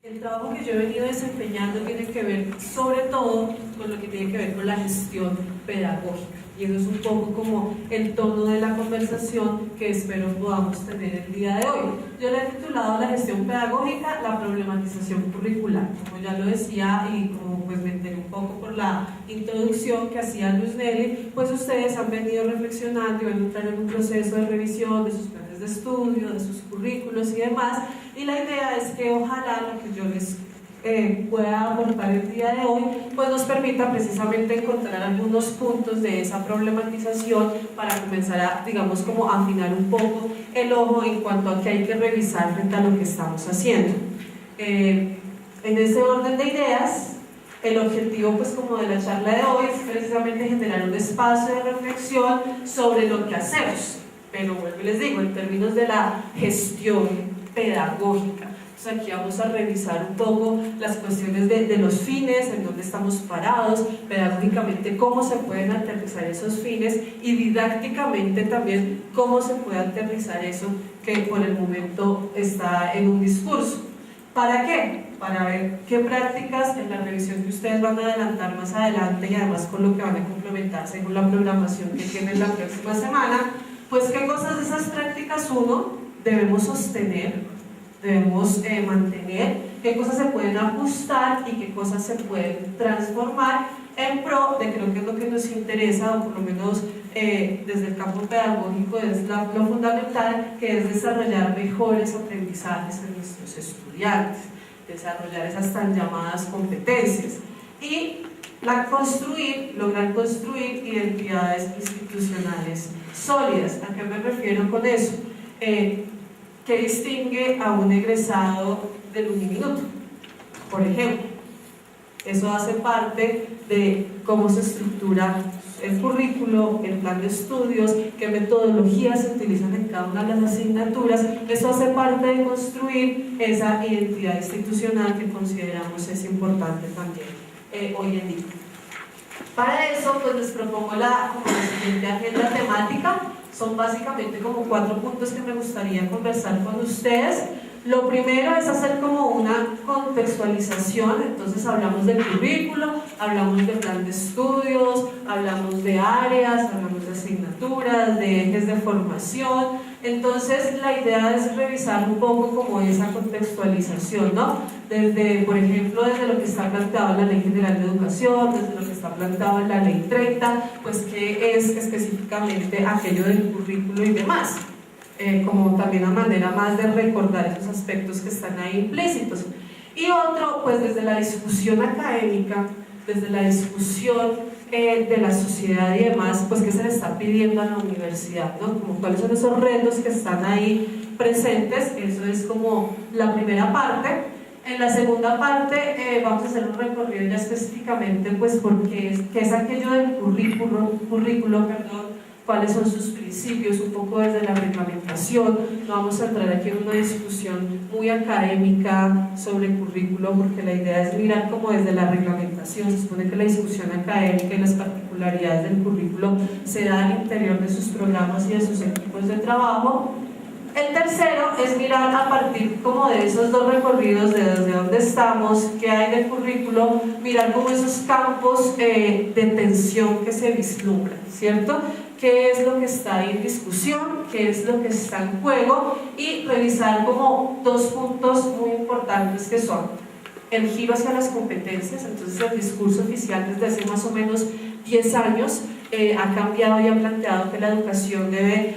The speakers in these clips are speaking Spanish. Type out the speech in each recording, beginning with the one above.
El trabajo que yo he venido desempeñando tiene que ver sobre todo con lo que tiene que ver con la gestión pedagógica, y eso es un poco como el tono de la conversación que espero podamos tener el día de hoy. Yo le he titulado la gestión pedagógica, la problematización curricular. Como ya lo decía y como pues me enteré un poco por la introducción que hacía Luz Nelly, pues ustedes han venido reflexionando y van a entrar en un proceso de revisión de sus planes de estudio, de sus currículos y demás, y la idea es que ojalá lo que yo les pueda aportar el día de hoy pues nos permita precisamente encontrar algunos puntos de esa problematización para comenzar a, digamos, como afinar un poco el ojo en cuanto a qué hay que revisar frente a lo que estamos haciendo. En ese orden de ideas, el objetivo pues como de la charla de hoy es precisamente generar un espacio de reflexión sobre lo que hacemos, pero vuelvo y les digo, en términos de la gestión pedagógica. Entonces aquí vamos a revisar un poco las cuestiones de los fines, en dónde estamos parados, pedagógicamente cómo se pueden aterrizar esos fines y didácticamente también cómo se puede aterrizar eso que por el momento está en un discurso. ¿Para qué? Para ver qué prácticas en la revisión que ustedes van a adelantar más adelante y además con lo que van a complementar según la programación que tienen la próxima semana, pues qué cosas de esas prácticas debemos sostener, debemos mantener, qué cosas se pueden ajustar y qué cosas se pueden transformar en pro de creo que es lo que nos interesa, o por lo menos desde el campo pedagógico es lo fundamental, que es desarrollar mejores aprendizajes en nuestros estudiantes, desarrollar esas tan llamadas competencias y lograr construir identidades institucionales sólidas. ¿A qué me refiero con eso? ¿Qué distingue a un egresado del uniminuto? Por ejemplo, eso hace parte de cómo se estructura el currículo, el plan de estudios, qué metodologías se utilizan en cada una de las asignaturas. Eso hace parte de construir esa identidad institucional que consideramos es importante también hoy en día. Para eso, pues les propongo la siguiente agenda temática. Son básicamente como 4 puntos que me gustaría conversar con ustedes. Lo primero es hacer como una contextualización, entonces hablamos del currículo, hablamos de plan de estudios, hablamos de áreas, hablamos de asignaturas, de ejes de formación. Entonces la idea es revisar un poco como esa contextualización, ¿no? Por ejemplo, desde lo que está planteado en la Ley General de Educación, desde lo que está planteado en la Ley 30, pues qué es específicamente aquello del currículo y demás. Como también una manera más de recordar esos aspectos que están ahí implícitos. Y otro, pues desde la discusión académica, desde la discusión de la sociedad y demás, pues qué se le está pidiendo a la universidad, ¿no? Como cuáles son esos retos que están ahí presentes. Eso es como la primera parte. En la segunda parte vamos a hacer un recorrido ya específicamente pues qué es aquello del currículo, cuáles son sus principios, un poco desde la reglamentación. No vamos a entrar aquí en una discusión muy académica sobre el currículo, porque la idea es mirar como desde la reglamentación. Se supone que la discusión académica y las particularidades del currículo se da al interior de sus programas y de sus equipos de trabajo. El tercero es mirar a partir como de esos 2 recorridos, de desde dónde estamos, qué hay del currículo, mirar como esos campos de tensión que se vislumbran, ¿cierto? Qué es lo que está ahí en discusión, qué es lo que está en juego, y revisar como 2 puntos muy importantes que son el giro hacia las competencias. Entonces el discurso oficial desde hace más o menos 10 años ha cambiado y ha planteado que la educación debe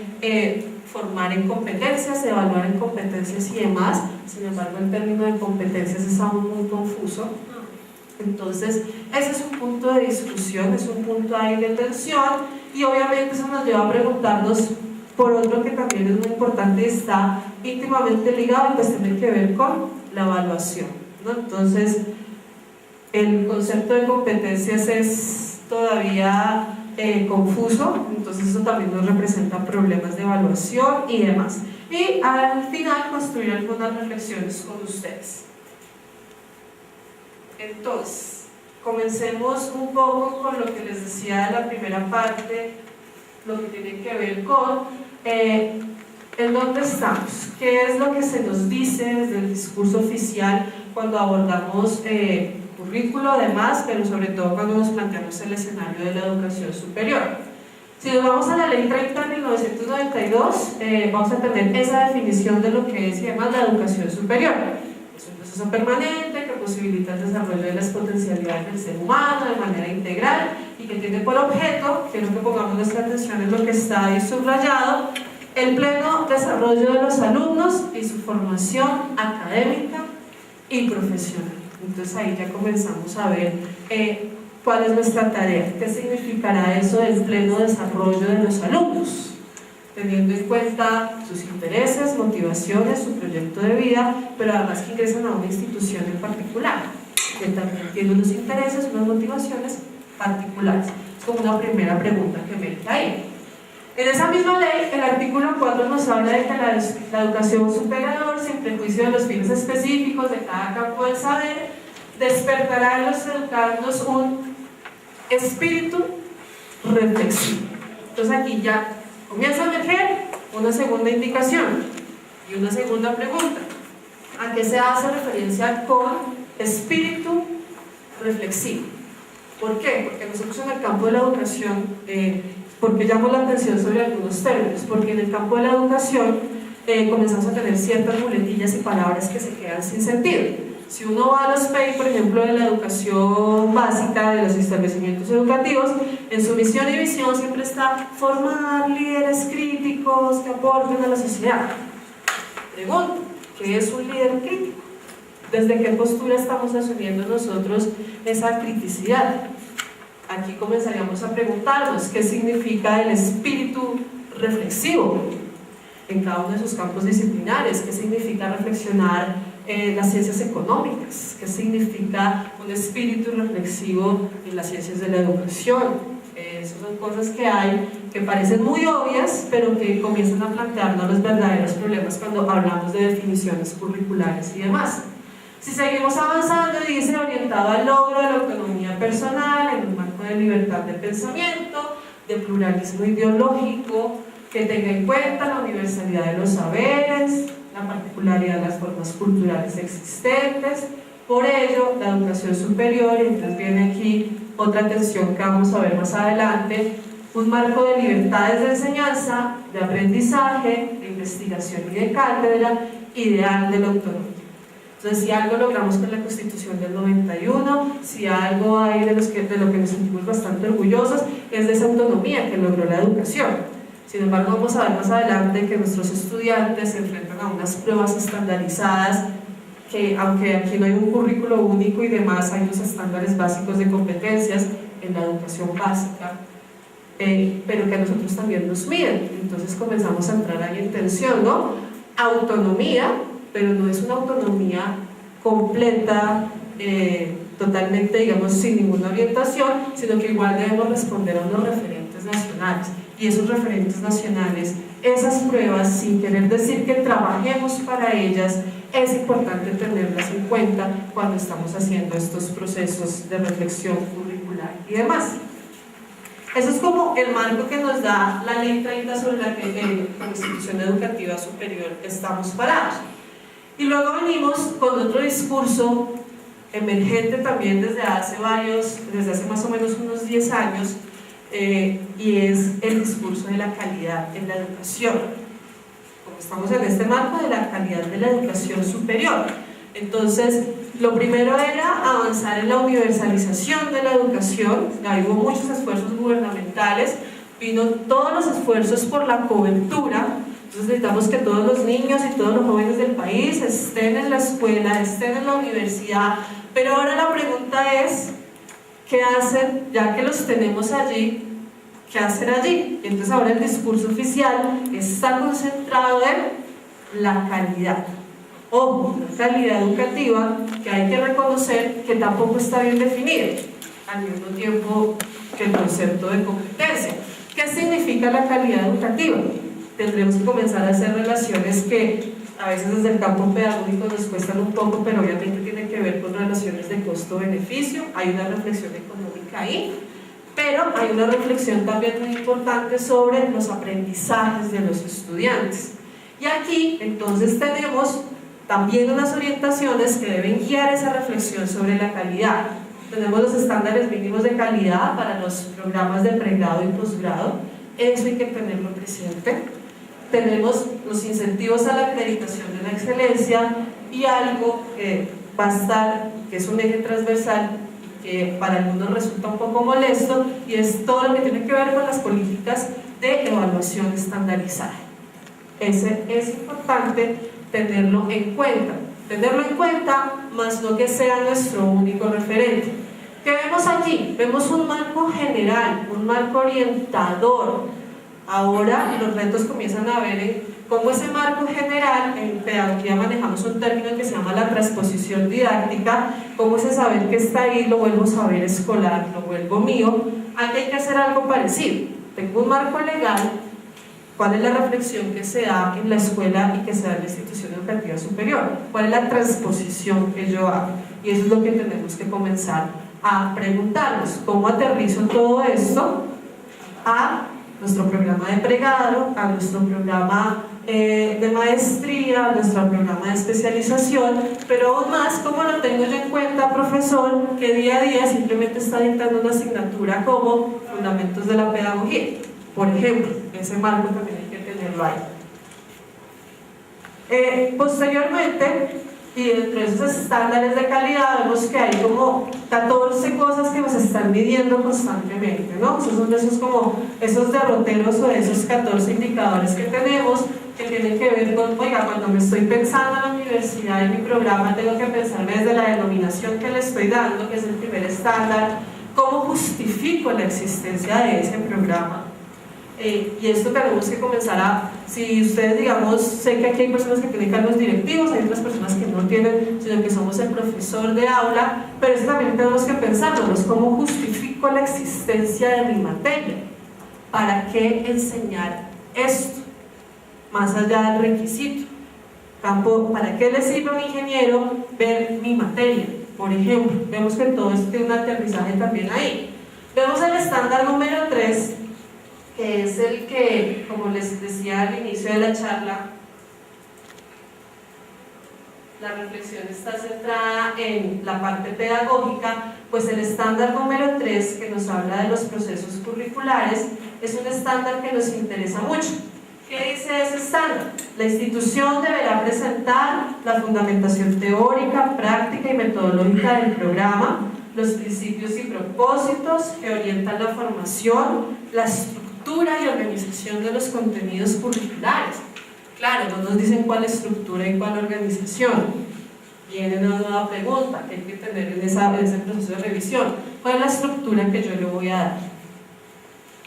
formar en competencias, evaluar en competencias y demás. Sin embargo, el término de competencias es aún muy confuso. Entonces, ese es un punto de discusión, es un punto ahí de tensión, y obviamente eso nos lleva a preguntarnos por otro que también es muy importante y está íntimamente ligado, y pues tiene que ver con la evaluación, ¿no? Entonces, el concepto de competencias es todavía confuso, entonces eso también nos representa problemas de evaluación y demás. Y al final construir algunas reflexiones con ustedes. Entonces, comencemos un poco con lo que les decía de la primera parte, lo que tiene que ver con en dónde estamos, qué es lo que se nos dice desde el discurso oficial cuando abordamos currículo además, pero sobre todo cuando nos planteamos el escenario de la educación superior. Si nos vamos a la ley 30 de 1992, vamos a tener esa definición de lo que es y además la educación superior. Es un proceso permanente que posibilita el desarrollo de las potencialidades del ser humano de manera integral y que tiene por objeto, quiero que pongamos nuestra atención en lo que está ahí subrayado, el pleno desarrollo de los alumnos y su formación académica y profesional. Entonces ahí ya comenzamos a ver cuál es nuestra tarea, qué significará eso del pleno desarrollo de los alumnos, teniendo en cuenta sus intereses, motivaciones, su proyecto de vida, pero además que ingresan a una institución en particular, que también tiene unos intereses, unas motivaciones particulares. Es como una primera pregunta que me queda ahí. En esa misma ley, el artículo 4 nos habla de que la educación superior, sin prejuicio de los fines específicos de cada campo del saber, despertará en los educandos un espíritu reflexivo. Entonces aquí ya comienza a emerger una segunda indicación y una segunda pregunta. ¿A qué se hace referencia con espíritu reflexivo? ¿Por qué? Porque nosotros en el campo de la educación, porque llamo la atención sobre algunos términos, porque en el campo de la educación comenzamos a tener ciertas muletillas y palabras que se quedan sin sentido. Si uno va a los PEI, por ejemplo, de la educación básica de los establecimientos educativos, en su misión y visión siempre está formar líderes críticos que aporten a la sociedad. Pregunto, ¿qué es un líder crítico? ¿Desde qué postura estamos asumiendo nosotros esa criticidad? Aquí comenzaríamos a preguntarnos qué significa el espíritu reflexivo en cada uno de sus campos disciplinares, qué significa reflexionar las ciencias económicas, qué significa un espíritu reflexivo en las ciencias de la educación. Esas son cosas que hay que parecen muy obvias, pero que comienzan a plantearnos los verdaderos problemas cuando hablamos de definiciones curriculares y demás. Si seguimos avanzando, dice orientado al logro de la autonomía personal en un marco de libertad de pensamiento, de pluralismo ideológico, que tenga en cuenta la universalidad de los saberes, la particularidad de las formas culturales existentes. Por ello, la educación superior, y entonces viene aquí otra tensión que vamos a ver más adelante, un marco de libertades de enseñanza, de aprendizaje, de investigación y de cátedra, ideal de la autonomía. Entonces, si algo logramos con la Constitución del 91, si algo hay de lo que nos sentimos bastante orgullosos, es de esa autonomía que logró la educación. Sin embargo, vamos a ver más adelante que nuestros estudiantes se enfrentan a unas pruebas estandarizadas que, aunque aquí no hay un currículo único y demás, hay unos estándares básicos de competencias en la educación básica, pero que a nosotros también nos miden. Entonces comenzamos a entrar ahí en tensión, ¿no? Autonomía, pero no es una autonomía completa, totalmente, digamos, sin ninguna orientación, sino que igual debemos responder a unos referentes nacionales. Y esos referentes nacionales, esas pruebas, sin querer decir que trabajemos para ellas, es importante tenerlas en cuenta cuando estamos haciendo estos procesos de reflexión curricular y demás. Eso es como el marco que nos da la Ley 30 sobre la que en la institución educativa superior estamos parados. Y luego venimos con otro discurso emergente también desde hace más o menos unos 10 años, y es el discurso de la calidad en la educación. Como estamos en este marco de la calidad de la educación superior, entonces lo primero era avanzar en la universalización de la educación. Ahí hubo muchos esfuerzos gubernamentales, vino todos los esfuerzos por la cobertura. Entonces necesitamos que todos los niños y todos los jóvenes del país estén en la escuela, estén en la universidad, pero ahora la pregunta es, ¿qué hacen ya que los tenemos allí? ¿Qué hacer allí? Entonces ahora el discurso oficial está concentrado en la calidad. Ojo, la calidad educativa que hay que reconocer que tampoco está bien definida, al mismo tiempo que el concepto de competencia. ¿Qué significa la calidad educativa? Tendremos que comenzar a hacer relaciones que a veces desde el campo pedagógico nos cuestan un poco, pero obviamente tienen que ver con relaciones de costo-beneficio. Hay una reflexión económica ahí, pero hay una reflexión también muy importante sobre los aprendizajes de los estudiantes. Y aquí entonces tenemos también unas orientaciones que deben guiar esa reflexión sobre la calidad. Tenemos los estándares mínimos de calidad para los programas de pregrado y posgrado, eso hay que tenerlo presente. Tenemos los incentivos a la acreditación de la excelencia y algo que va a estar, que es un eje transversal que para algunos resulta un poco molesto, y es todo lo que tiene que ver con las políticas de evaluación estandarizada. Ese es importante tenerlo en cuenta, más no que sea nuestro único referente. ¿Qué vemos allí? Vemos un marco general, un marco orientador. Ahora los retos comienzan a ver en cómo ese marco general, en pedagogía manejamos un término que se llama la transposición didáctica, cómo ese saber que está ahí lo vuelvo saber escolar, lo vuelvo mío. Aquí hay que hacer algo parecido. Tengo un marco legal, ¿cuál es la reflexión que se da en la escuela y que se da en la institución educativa superior? ¿Cuál es la transposición que yo hago? Y eso es lo que tenemos que comenzar a preguntarnos. ¿Cómo aterrizo todo esto a nuestro programa de pregrado, a nuestro programa de maestría, a nuestro programa de especialización? Pero aún más, ¿cómo lo tengo yo en cuenta, profesor, que día a día simplemente está dictando una asignatura como Fundamentos de la Pedagogía? Por ejemplo, ese marco también hay que tenerlo ahí. Posteriormente, y dentro de esos estándares de calidad vemos que hay como 14 cosas que nos están midiendo constantemente, ¿no? Esos son esos derroteros o esos 14 indicadores que tenemos, que tienen que ver con, oiga, cuando me estoy pensando en la universidad, en mi programa, tengo que pensarme desde la denominación que le estoy dando, que es el primer estándar, cómo justifico la existencia de ese programa. Y esto tenemos que comenzar a, si ustedes, digamos, sé que aquí hay personas que tienen cargos directivos, hay otras personas que no tienen, sino que somos el profesor de aula, pero eso también tenemos que pensarnos, ¿cómo justifico la existencia de mi materia? ¿Para qué enseñar esto? Más allá del requisito. ¿Para qué le sirve a un ingeniero ver mi materia? Por ejemplo, vemos que todo esto tiene un aterrizaje también ahí. Vemos el estándar número 3, que es el que, como les decía al inicio de la charla, la reflexión está centrada en la parte pedagógica, pues el estándar número 3, que nos habla de los procesos curriculares, es un estándar que nos interesa mucho. ¿Qué dice ese estándar? La institución deberá presentar la fundamentación teórica, práctica y metodológica del programa, los principios y propósitos que orientan la formación, la estructura y organización de los contenidos curriculares. Claro, no nos dicen cuál estructura y cuál organización. Viene una nueva pregunta que hay que tener en ese proceso de revisión. ¿Cuál es la estructura que yo le voy a dar?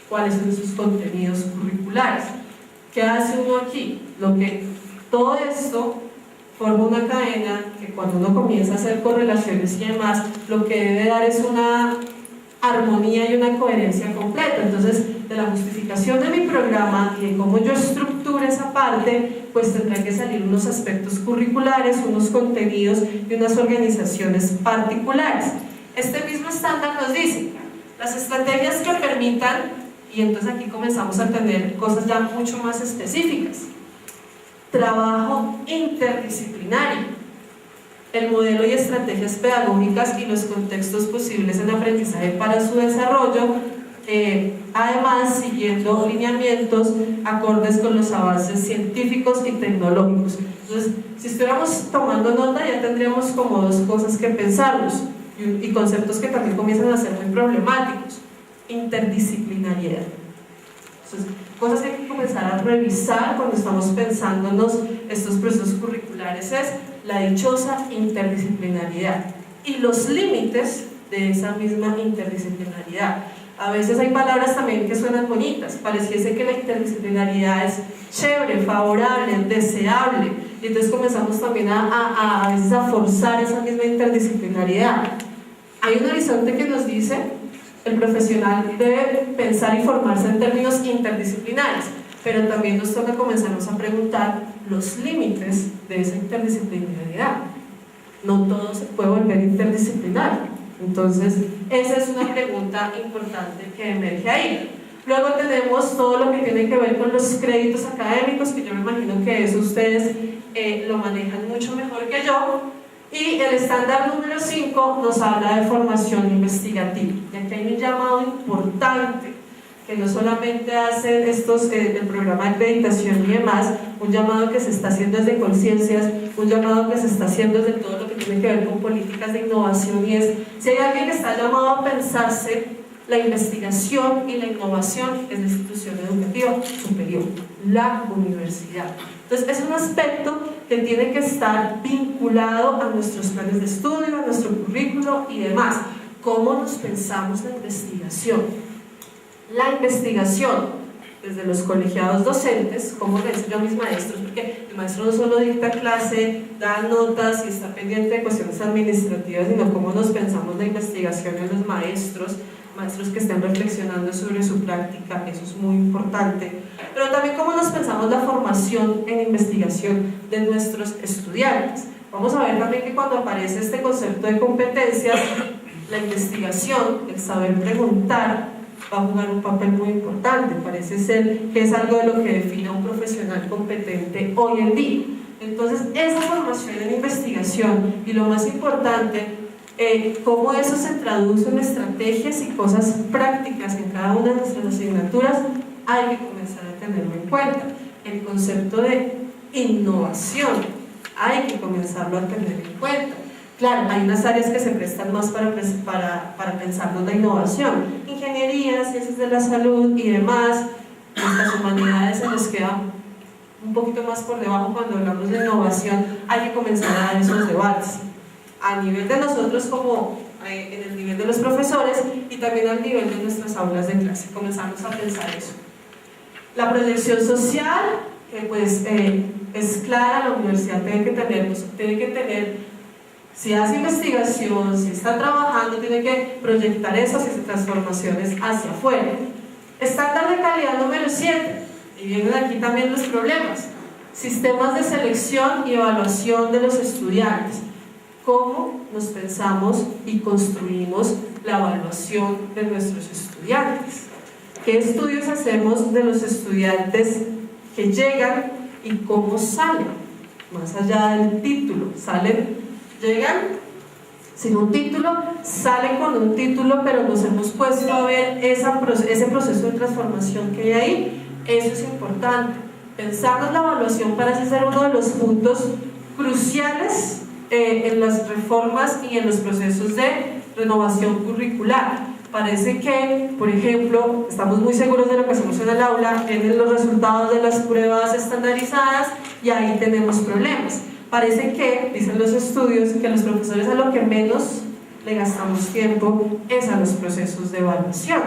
¿Cuáles son sus contenidos curriculares? ¿Qué hace uno aquí? Todo esto forma una cadena que cuando uno comienza a hacer correlaciones y demás, lo que debe dar es una armonía y una coherencia completa. Entonces, de la justificación de mi programa y de cómo yo estructuro esa parte, pues tendrán que salir unos aspectos curriculares, unos contenidos y unas organizaciones particulares. Este mismo estándar nos dice las estrategias que permitan, y entonces aquí comenzamos a tener cosas ya mucho más específicas. Trabajo interdisciplinario, el modelo y estrategias pedagógicas y los contextos posibles en aprendizaje para su desarrollo, además siguiendo lineamientos acordes con los avances científicos y tecnológicos. Entonces, si estuviéramos tomando nota, ya tendríamos como dos cosas que pensarnos y conceptos que también comienzan a ser muy problemáticos. Interdisciplinariedad. Entonces, cosas que hay que comenzar a revisar cuando estamos pensándonos estos procesos curriculares es la dichosa interdisciplinariedad y los límites de esa misma interdisciplinariedad. A veces hay palabras también que suenan bonitas, pareciese que la interdisciplinariedad es chévere, favorable, deseable, y entonces comenzamos también a veces a forzar esa misma interdisciplinariedad. Hay un horizonte que nos dice el profesional debe pensar y formarse en términos interdisciplinares, pero también nos toca comenzarnos a preguntar los límites de esa interdisciplinariedad. No todo se puede volver interdisciplinario. Entonces, esa es una pregunta importante que emerge ahí. Luego tenemos todo lo que tiene que ver con los créditos académicos, que yo me imagino que eso ustedes lo manejan mucho mejor que yo. Y el estándar número 5 nos habla de formación investigativa. Y aquí hay un llamado importante, que no solamente hacen el programa de acreditación y demás, un llamado que se está haciendo desde Conciencias, un llamado que se está haciendo desde todo lo que tiene que ver con políticas de innovación, y es, si hay alguien que está llamado a pensarse la investigación y la innovación, es la institución educativa superior, la universidad. Entonces es un aspecto que tiene que estar vinculado a nuestros planes de estudio, a nuestro currículo y demás. ¿Cómo nos pensamos la investigación? La investigación, desde los colegiados docentes, como le enseño a mis maestros, porque el maestro no solo dicta clase, da notas y está pendiente de cuestiones administrativas, sino cómo nos pensamos la investigación en los maestros que estén reflexionando sobre su práctica, eso es muy importante, pero también cómo nos pensamos la formación en investigación de nuestros estudiantes. Vamos a ver también que cuando aparece este concepto de competencias, la investigación, el saber preguntar, va a jugar un papel muy importante. Parece ser que es algo de lo que define a un profesional competente hoy en día. Entonces, esa formación en investigación y lo más importante, cómo eso se traduce en estrategias y cosas prácticas en cada una de nuestras asignaturas, hay que comenzar a tenerlo en cuenta. El concepto de innovación hay que comenzarlo a tener en cuenta. Claro, hay unas áreas que se prestan más para pensarnos la innovación, ingeniería, ciencias de la salud y demás. Nuestras humanidades se nos queda un poquito más por debajo cuando hablamos de innovación. Hay que comenzar a dar esos debates a nivel de nosotros, como en el nivel de los profesores, y también al nivel de nuestras aulas de clase. Comenzamos a pensar eso. La proyección social, que pues es clara, la universidad tiene que tener, si hace investigación, si está trabajando, tiene que proyectar esas transformaciones hacia afuera. Estándar de calidad número 7, y vienen aquí también los problemas. Sistemas de selección y evaluación de los estudiantes. ¿Cómo nos pensamos y construimos la evaluación de nuestros estudiantes? ¿Qué estudios hacemos de los estudiantes que llegan y cómo salen? Más allá del título, llegan sin un título, salen con un título, pero nos hemos puesto a ver ese proceso de transformación que hay ahí. Eso es importante. Pensarnos la evaluación parece ser uno de los puntos cruciales en las reformas y en los procesos de renovación curricular. Parece que, por ejemplo, estamos muy seguros de lo que hacemos en el aula, tienen los resultados de las pruebas estandarizadas y ahí tenemos problemas. Parece que, dicen los estudios, que los profesores a lo que menos le gastamos tiempo es a los procesos de evaluación.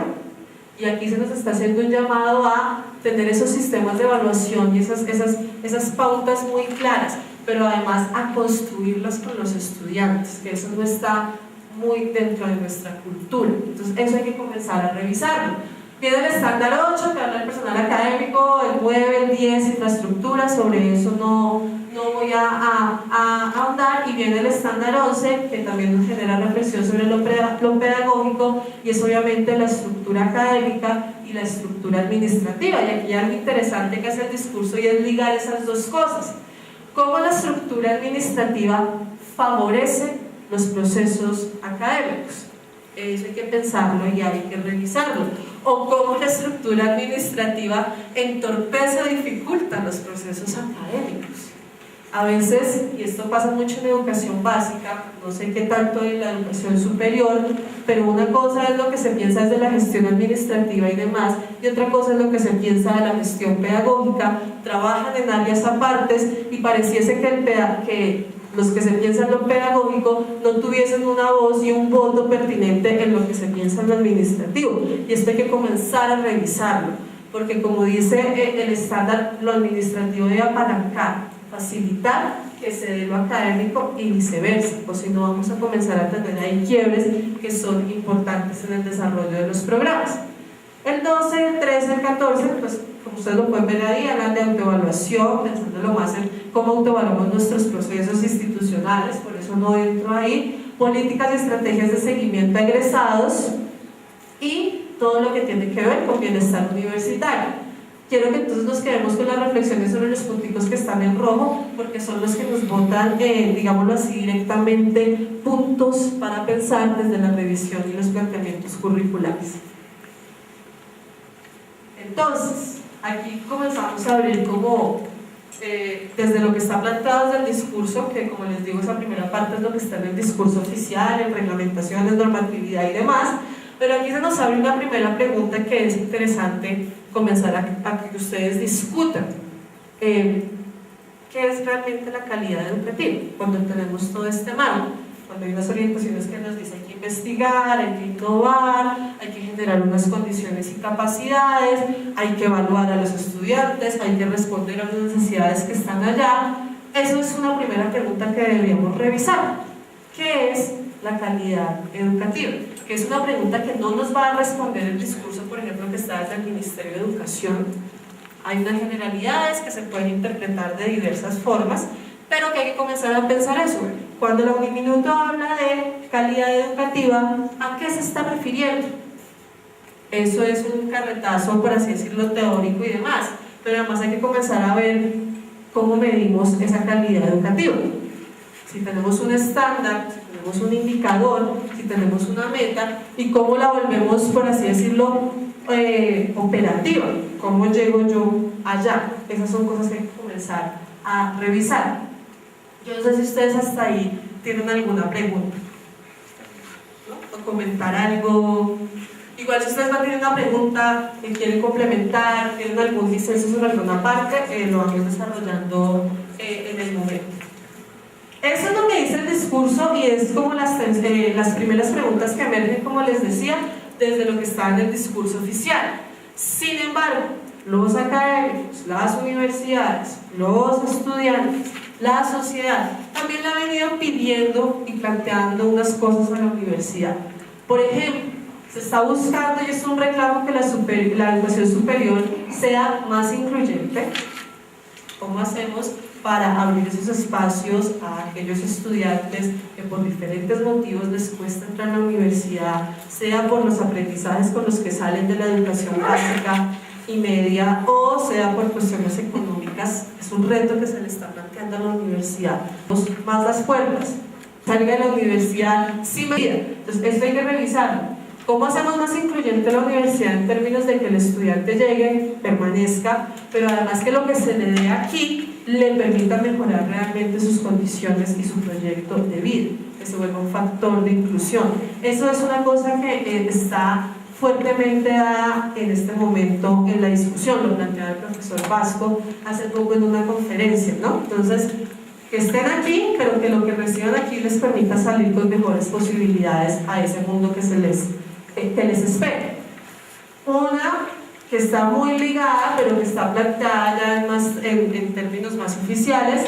Y aquí se nos está haciendo un llamado a tener esos sistemas de evaluación y esas pautas muy claras, pero además a construirlas con los estudiantes, que eso no está muy dentro de nuestra cultura. Entonces eso hay que comenzar a revisarlo. Viene el estándar 8, que habla del personal académico, el 9, el 10, infraestructura, sobre eso no voy a ahondar, y viene el estándar 11, que también nos genera reflexión sobre lo pedagógico, y es obviamente la estructura académica y la estructura administrativa. Y aquí hay algo interesante que hace el discurso, y es ligar esas dos cosas. ¿Cómo la estructura administrativa favorece los procesos académicos? Eso hay que pensarlo y hay que revisarlo. O cómo la estructura administrativa entorpece o dificulta los procesos académicos. A veces, y esto pasa mucho en educación básica, no sé qué tanto en la educación superior, pero una cosa es lo que se piensa desde la gestión administrativa y demás, y otra cosa es lo que se piensa de la gestión pedagógica. Trabajan en áreas apartes y pareciese que los que se piensan en lo pedagógico no tuviesen una voz y un voto pertinente en lo que se piensa en lo administrativo, y esto hay que comenzar a revisarlo, porque como dice el estándar, lo administrativo debe apalancar, facilitar que se dé lo académico y viceversa, o si no vamos a comenzar a tener ahí quiebres que son importantes en el desarrollo de los programas. El 12, el 13, el 14, pues como ustedes lo pueden ver ahí, hablan de autoevaluación, pensándolo más en cómo autoevaluamos nuestros procesos institucionales, por eso no entro ahí, políticas y estrategias de seguimiento a egresados y todo lo que tiene que ver con bienestar universitario. Quiero que entonces nos quedemos con las reflexiones sobre los punticos que están en rojo, porque son los que nos botan, digámoslo así, directamente puntos para pensar desde la revisión y los planteamientos curriculares. Entonces, aquí comenzamos a abrir como desde lo que está planteado desde el discurso, que como les digo, esa primera parte es lo que está en el discurso oficial, en reglamentaciones, normatividad y demás, pero aquí se nos abre una primera pregunta que es interesante comenzar a que ustedes discutan. ¿Qué es realmente la calidad educativa? Cuando tenemos todo este marco, cuando hay unas orientaciones que nos dicen hay que investigar, hay que innovar, hay que generar unas condiciones y capacidades, hay que evaluar a los estudiantes, hay que responder a las necesidades que están allá. Eso es una primera pregunta que deberíamos revisar. ¿Qué es la calidad educativa? Que es una pregunta que no nos va a responder el discurso, por ejemplo, que está desde el Ministerio de Educación. Hay unas generalidades que se pueden interpretar de diversas formas, pero que hay que comenzar a pensar eso. Cuando la Uniminuto habla de calidad educativa, ¿a qué se está refiriendo? Eso es un carretazo, por así decirlo, teórico y demás, pero además hay que comenzar a ver cómo medimos esa calidad educativa. Si tenemos un estándar, si tenemos un indicador, si tenemos una meta, y cómo la volvemos, por así decirlo, operativa, cómo llego yo allá. Esas son cosas que hay que comenzar a revisar. Yo no sé si ustedes hasta ahí tienen alguna pregunta, ¿no? O comentar algo. Igual si ustedes van a tener una pregunta que quieren complementar, tienen algún disenso sobre alguna parte, lo vamos desarrollando en el momento. Eso es lo que dice el discurso y es como las primeras preguntas que emergen, como les decía, desde lo que está en el discurso oficial. Sin embargo, los académicos, las universidades, los estudiantes, la sociedad también le han venido pidiendo y planteando unas cosas a la universidad. Por ejemplo, se está buscando, y es un reclamo, que la educación superior sea más incluyente. ¿Cómo hacemos para abrir esos espacios a aquellos estudiantes que por diferentes motivos les cuesta entrar a la universidad, sea por los aprendizajes con los que salen de la educación básica y media, o sea por cuestiones económicas? Es un reto que se le está planteando a la universidad. Más las puertas, salga de la universidad sin medida. Entonces, esto hay que revisarlo. ¿Cómo hacemos más incluyente la universidad en términos de que el estudiante llegue, permanezca, pero además que lo que se le dé aquí le permita mejorar realmente sus condiciones y su proyecto de vida, que se vuelva un factor de inclusión? Eso es una cosa que está fuertemente dada en este momento en la discusión. Lo planteaba el profesor Vasco hace poco en una conferencia, ¿no? Entonces, que estén aquí, pero que lo que reciban aquí les permita salir con mejores posibilidades a ese mundo que les espera. Una que está muy ligada, pero que está planteada ya en términos más oficiales: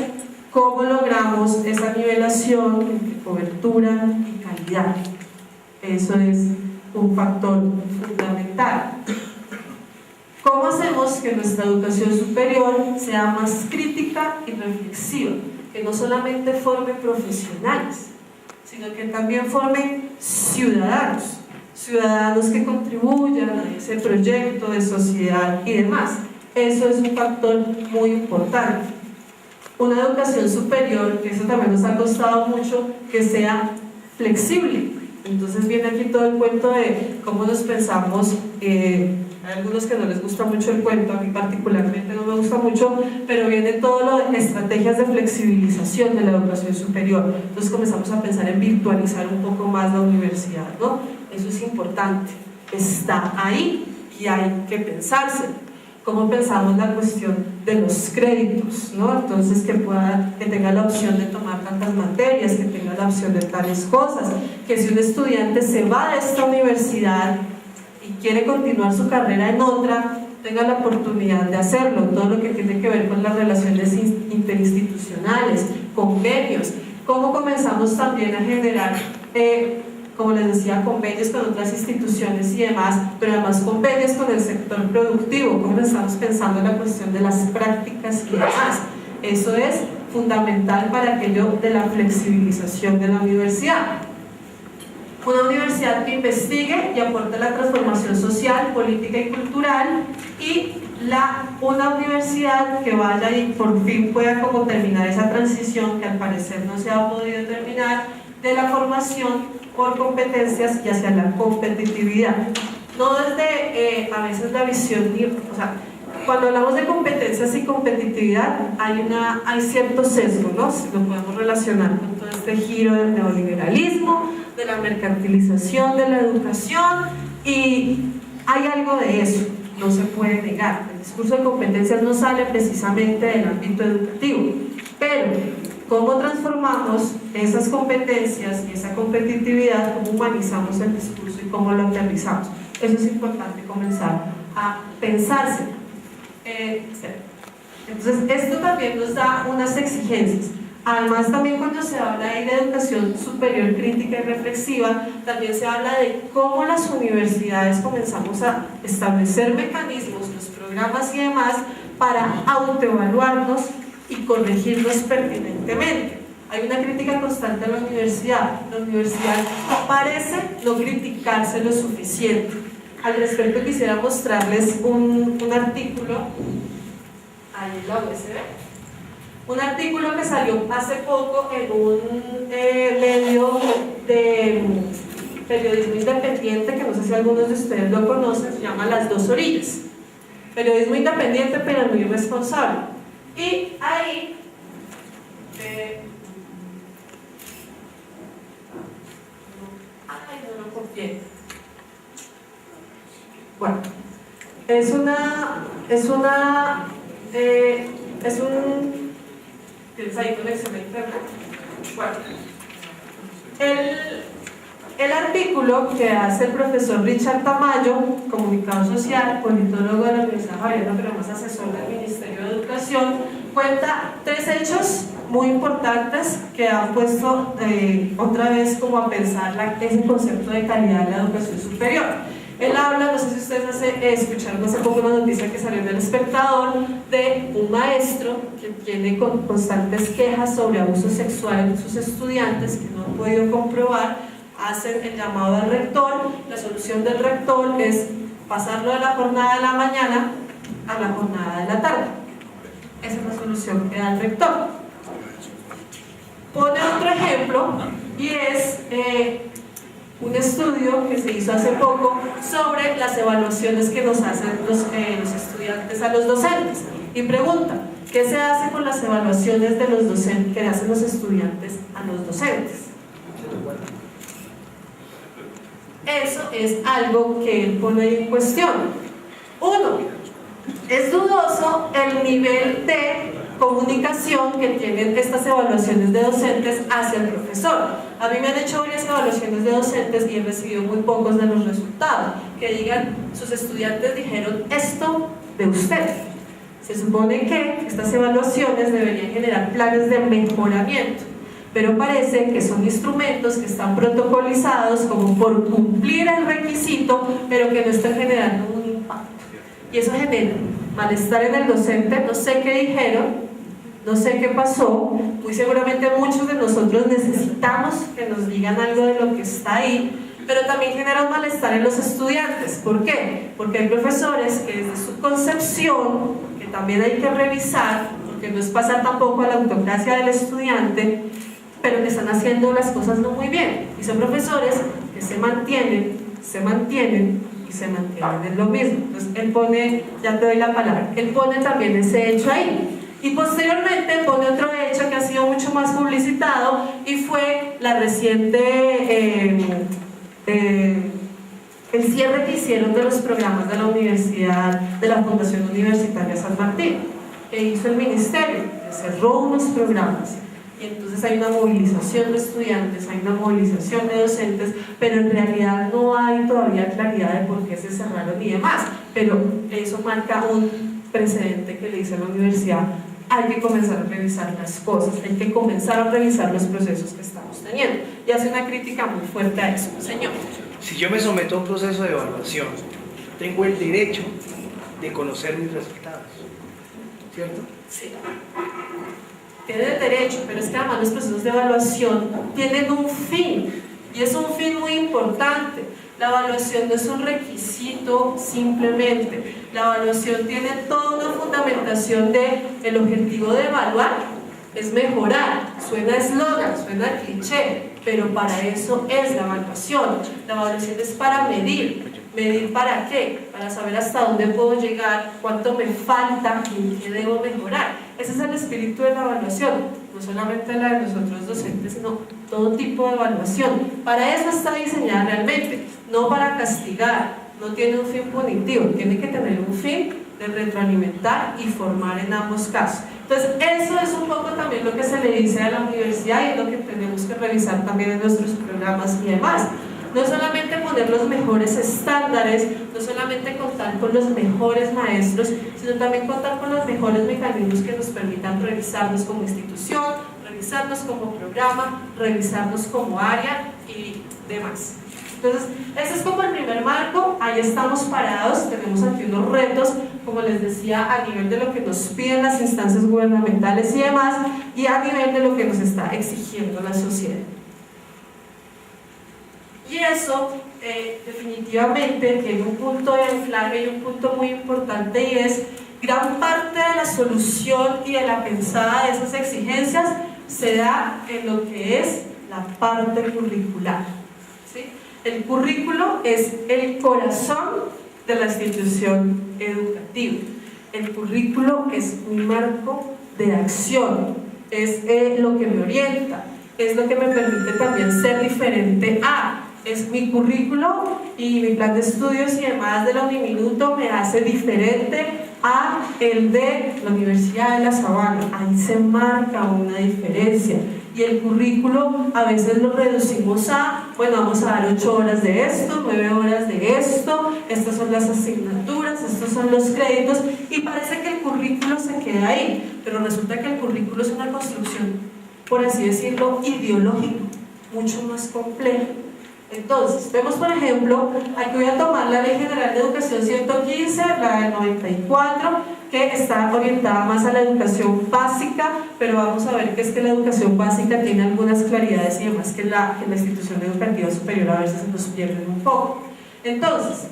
cómo logramos esa nivelación entre cobertura y calidad. Eso es un factor fundamental. ¿Cómo hacemos que nuestra educación superior sea más crítica y reflexiva? Que no solamente forme profesionales, sino que también formen ciudadanos que contribuyan a ese proyecto de sociedad y demás. Eso es un factor muy importante. Una educación superior, que eso también nos ha costado mucho, que sea flexible. Entonces viene aquí todo el cuento de cómo nos pensamos. Hay algunos que no les gusta mucho el cuento, a mí particularmente no me gusta mucho, pero viene todo lo de estrategias de flexibilización de la educación superior. Entonces comenzamos a pensar en virtualizar un poco más la universidad, ¿no? Eso es importante, está ahí y hay que pensárselo. ¿Cómo pensamos la cuestión de los créditos, ¿no? Entonces que tenga la opción de tomar tantas materias, que tenga la opción de tales cosas, que si un estudiante se va de esta universidad y quiere continuar su carrera en otra, tenga la oportunidad de hacerlo. Todo lo que tiene que ver con las relaciones interinstitucionales, convenios. ¿Cómo comenzamos también a generar, como les decía, convenios con otras instituciones y demás, pero además convenios con el sector productivo? ¿Cómo estamos pensando en la cuestión de las prácticas y demás? Eso es fundamental para aquello de la flexibilización de la universidad. Una universidad que investigue y aporte la transformación social, política y cultural, y una universidad que vaya y por fin pueda como terminar esa transición que al parecer no se ha podido terminar de la formación por competencias y hacia la competitividad. No desde a veces la visión, o sea, cuando hablamos de competencias y competitividad hay cierto sesgo, ¿no? Si lo podemos relacionar con todo este giro del neoliberalismo, de la mercantilización de la educación, y hay algo de eso, no se puede negar. El discurso de competencias no sale precisamente del ámbito educativo, pero cómo transformamos esas competencias y esa competitividad, cómo humanizamos el discurso y cómo lo aterrizamos. Eso es importante comenzar a pensarse. Entonces, esto también nos da unas exigencias. Además, también cuando se habla ahí de educación superior crítica y reflexiva, también se habla de cómo las universidades comenzamos a establecer mecanismos, los programas y demás, para autoevaluarnos y corregirnos pertinentemente. Hay una crítica constante a la universidad. La universidad parece no criticarse lo suficiente. Al respecto quisiera mostrarles un artículo, ahí en la USB, un artículo que salió hace poco en un medio de periodismo independiente, que no sé si algunos de ustedes lo conocen, se llama Las Dos Orillas. Periodismo independiente pero muy irresponsable. Y ahí no lo copié. Bueno, ¿tienes ahí conexión a internet? Bueno, el artículo que hace el profesor Richard Tamayo, comunicador social, politólogo de la Universidad Javeriana, pero más asesor del Ministerio de Educación, cuenta 3 hechos muy importantes que han puesto otra vez como a pensar ese concepto de calidad de la educación superior. Él habla, no sé si ustedes escucharon hace poco una noticia que salió en El Espectador, de un maestro que tiene constantes quejas sobre abuso sexual en sus estudiantes que no han podido comprobar. Hacen el llamado al rector. La solución del rector es pasarlo de la jornada de la mañana a la jornada de la tarde. Esa es la solución que da el rector. Pone otro ejemplo y es un estudio que se hizo hace poco sobre las evaluaciones que nos hacen los estudiantes a los docentes, y pregunta: ¿qué se hace con las evaluaciones de los docentes que hacen los estudiantes a los docentes? Eso es algo que él pone ahí en cuestión. Uno, es dudoso el nivel de comunicación que tienen estas evaluaciones de docentes hacia el profesor. A mí me han hecho varias evaluaciones de docentes y he recibido muy pocos de los resultados. Que digan, sus estudiantes dijeron esto de usted. Se supone que estas evaluaciones deberían generar planes de mejoramiento, pero parece que son instrumentos que están protocolizados como por cumplir el requisito, pero que no están generando un impacto. Y eso genera malestar en el docente. No sé qué dijeron, no sé qué pasó. Muy seguramente muchos de nosotros necesitamos que nos digan algo de lo que está ahí, pero también genera un malestar en los estudiantes. ¿Por qué? Porque hay profesores que desde su concepción, que también hay que revisar, porque no es pasar tampoco a la autocracia del estudiante, pero que están haciendo las cosas no muy bien, y son profesores que se mantienen y se mantienen en lo mismo. Entonces él pone, ya te doy la palabra, él pone también ese hecho ahí, y posteriormente pone otro hecho que ha sido mucho más publicitado, y fue la reciente el cierre que hicieron de los programas de la universidad, de la Fundación Universitaria San Martín, que hizo el ministerio, que cerró unos programas. Y entonces hay una movilización de estudiantes, hay una movilización de docentes, pero en realidad no hay todavía claridad de por qué se cerraron y demás. Pero eso marca un precedente que le dice a la universidad: hay que comenzar a revisar las cosas, hay que comenzar a revisar los procesos que estamos teniendo. Y hace una crítica muy fuerte a eso, señor. Si yo me someto a un proceso de evaluación, tengo el derecho de conocer mis resultados, ¿cierto? Sí. Tiene el derecho, pero es que además los procesos de evaluación tienen un fin, y es un fin muy importante. La evaluación no es un requisito simplemente, la evaluación tiene toda una fundamentación de el objetivo de evaluar es mejorar, suena eslogan, suena cliché, pero para eso es la evaluación. La evaluación es para medir. ¿Medir para qué? Para saber hasta dónde puedo llegar, cuánto me falta y qué debo mejorar. Ese es el espíritu de la evaluación, no solamente la de nosotros docentes, sino todo tipo de evaluación. Para eso está diseñada realmente, no para castigar, no tiene un fin punitivo, tiene que tener un fin de retroalimentar y formar en ambos casos. Entonces, eso es un poco también lo que se le dice a la universidad y es lo que tenemos que revisar también en nuestros programas y demás. No solamente poner los mejores estándares, no solamente contar con los mejores maestros, sino también contar con los mejores mecanismos que nos permitan revisarnos como institución, revisarnos como programa, revisarnos como área y demás. Entonces, ese es como el primer marco, ahí estamos parados, tenemos aquí unos retos, como les decía, a nivel de lo que nos piden las instancias gubernamentales y demás, y a nivel de lo que nos está exigiendo la sociedad. Y eso, definitivamente, tiene un punto de anclaje y un punto muy importante, y es gran parte de la solución y de la pensada de esas exigencias se da en lo que es la parte curricular, ¿sí? El currículo es el corazón de la institución educativa. El currículo es mi marco de acción, es lo que me orienta, es lo que me permite también ser diferente a. Es mi currículo y mi plan de estudios y demás de la Uniminuto me hace diferente a el de la Universidad de La Sabana. Ahí se marca una diferencia. Y el currículo a veces lo reducimos a, bueno, vamos a dar 8 horas de esto, 9 horas de esto, estas son las asignaturas, estos son los créditos, y parece que el currículo se queda ahí, pero resulta que el currículo es una construcción, por así decirlo, ideológica, mucho más compleja. Entonces, vemos por ejemplo, aquí voy a tomar la Ley General de Educación 115, la del 94, que está orientada más a la educación básica, pero vamos a ver que es que la educación básica tiene algunas claridades y demás que la institución educativa superior a veces se nos pierden un poco. Entonces,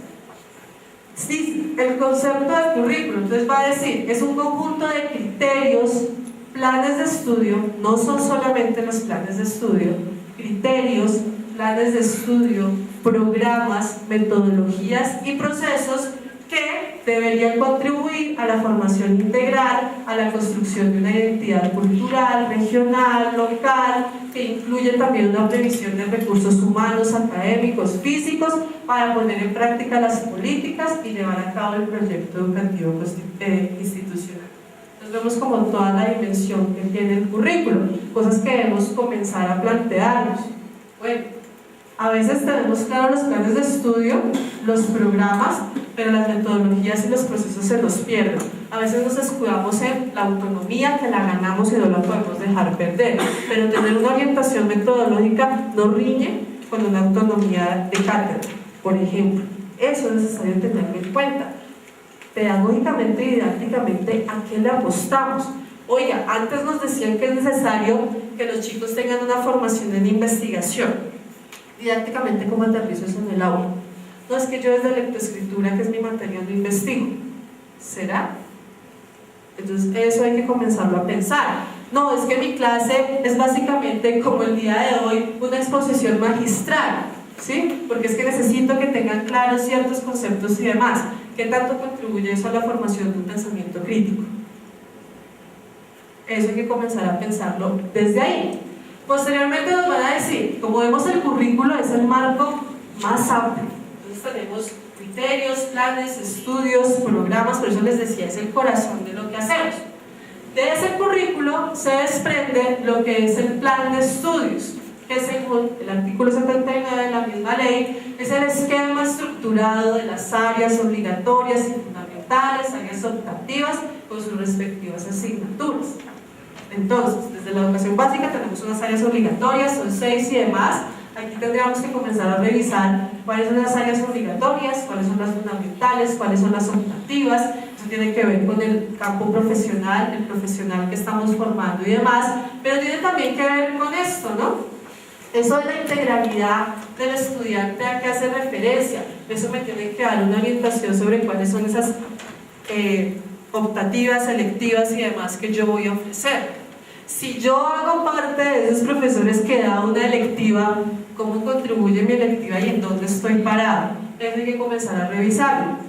sí, el concepto del currículo, entonces va a decir, es un conjunto de criterios, planes de estudio, no son solamente los planes de estudio, criterios, planes de estudio, programas, metodologías y procesos que deberían contribuir a la formación integral, a la construcción de una identidad cultural, regional, local, que incluye también una previsión de recursos humanos, académicos, físicos, para poner en práctica las políticas y llevar a cabo el proyecto educativo institucional. Entonces vemos como toda la dimensión que tiene el currículo, cosas que debemos comenzar a plantearnos. Bueno, a veces tenemos claro los planes de estudio, los programas, pero las metodologías y los procesos se nos pierden. A veces nos escudamos en la autonomía, que la ganamos y no la podemos dejar perder, pero tener una orientación metodológica no riñe con una autonomía de cátedra, por ejemplo. Eso es necesario tenerlo en cuenta. Pedagógicamente y didácticamente, ¿a qué le apostamos? Oiga, antes nos decían que es necesario que los chicos tengan una formación en investigación. Didácticamente, ¿cómo aterrizo eso en el aula? No, es que yo desde lectoescritura, que es mi materia, no investigo. ¿Será? Entonces eso hay que comenzarlo a pensar. No, es que mi clase es básicamente, como el día de hoy, una exposición magistral, ¿sí? Porque es que necesito que tengan claros ciertos conceptos y demás. ¿Qué tanto contribuye eso a la formación de un pensamiento crítico? Eso hay que comenzar a pensarlo desde ahí. Posteriormente nos van a decir, como vemos, el currículo es el marco más amplio. Entonces tenemos criterios, planes, estudios, programas, por eso les decía, es el corazón de lo que hacemos. De ese currículo se desprende lo que es el plan de estudios, que según el artículo 79 de la misma ley, es el esquema estructurado de las áreas obligatorias y fundamentales, áreas optativas, con sus respectivas asignaturas. Entonces, desde la educación básica tenemos unas áreas obligatorias, son 6 y demás. Aquí tendríamos que comenzar a revisar cuáles son las áreas obligatorias, cuáles son las fundamentales, cuáles son las optativas. Eso tiene que ver con el campo profesional, el profesional que estamos formando y demás, pero tiene también que ver con esto, ¿no? Eso de la integralidad del estudiante, ¿a qué hace referencia? Eso me tiene que dar una orientación sobre cuáles son esas optativas, selectivas y demás que yo voy a ofrecer. Si yo hago parte de esos profesores que da una electiva, ¿cómo contribuye mi electiva y en dónde estoy parado? Eso hay que comenzar a revisarlo.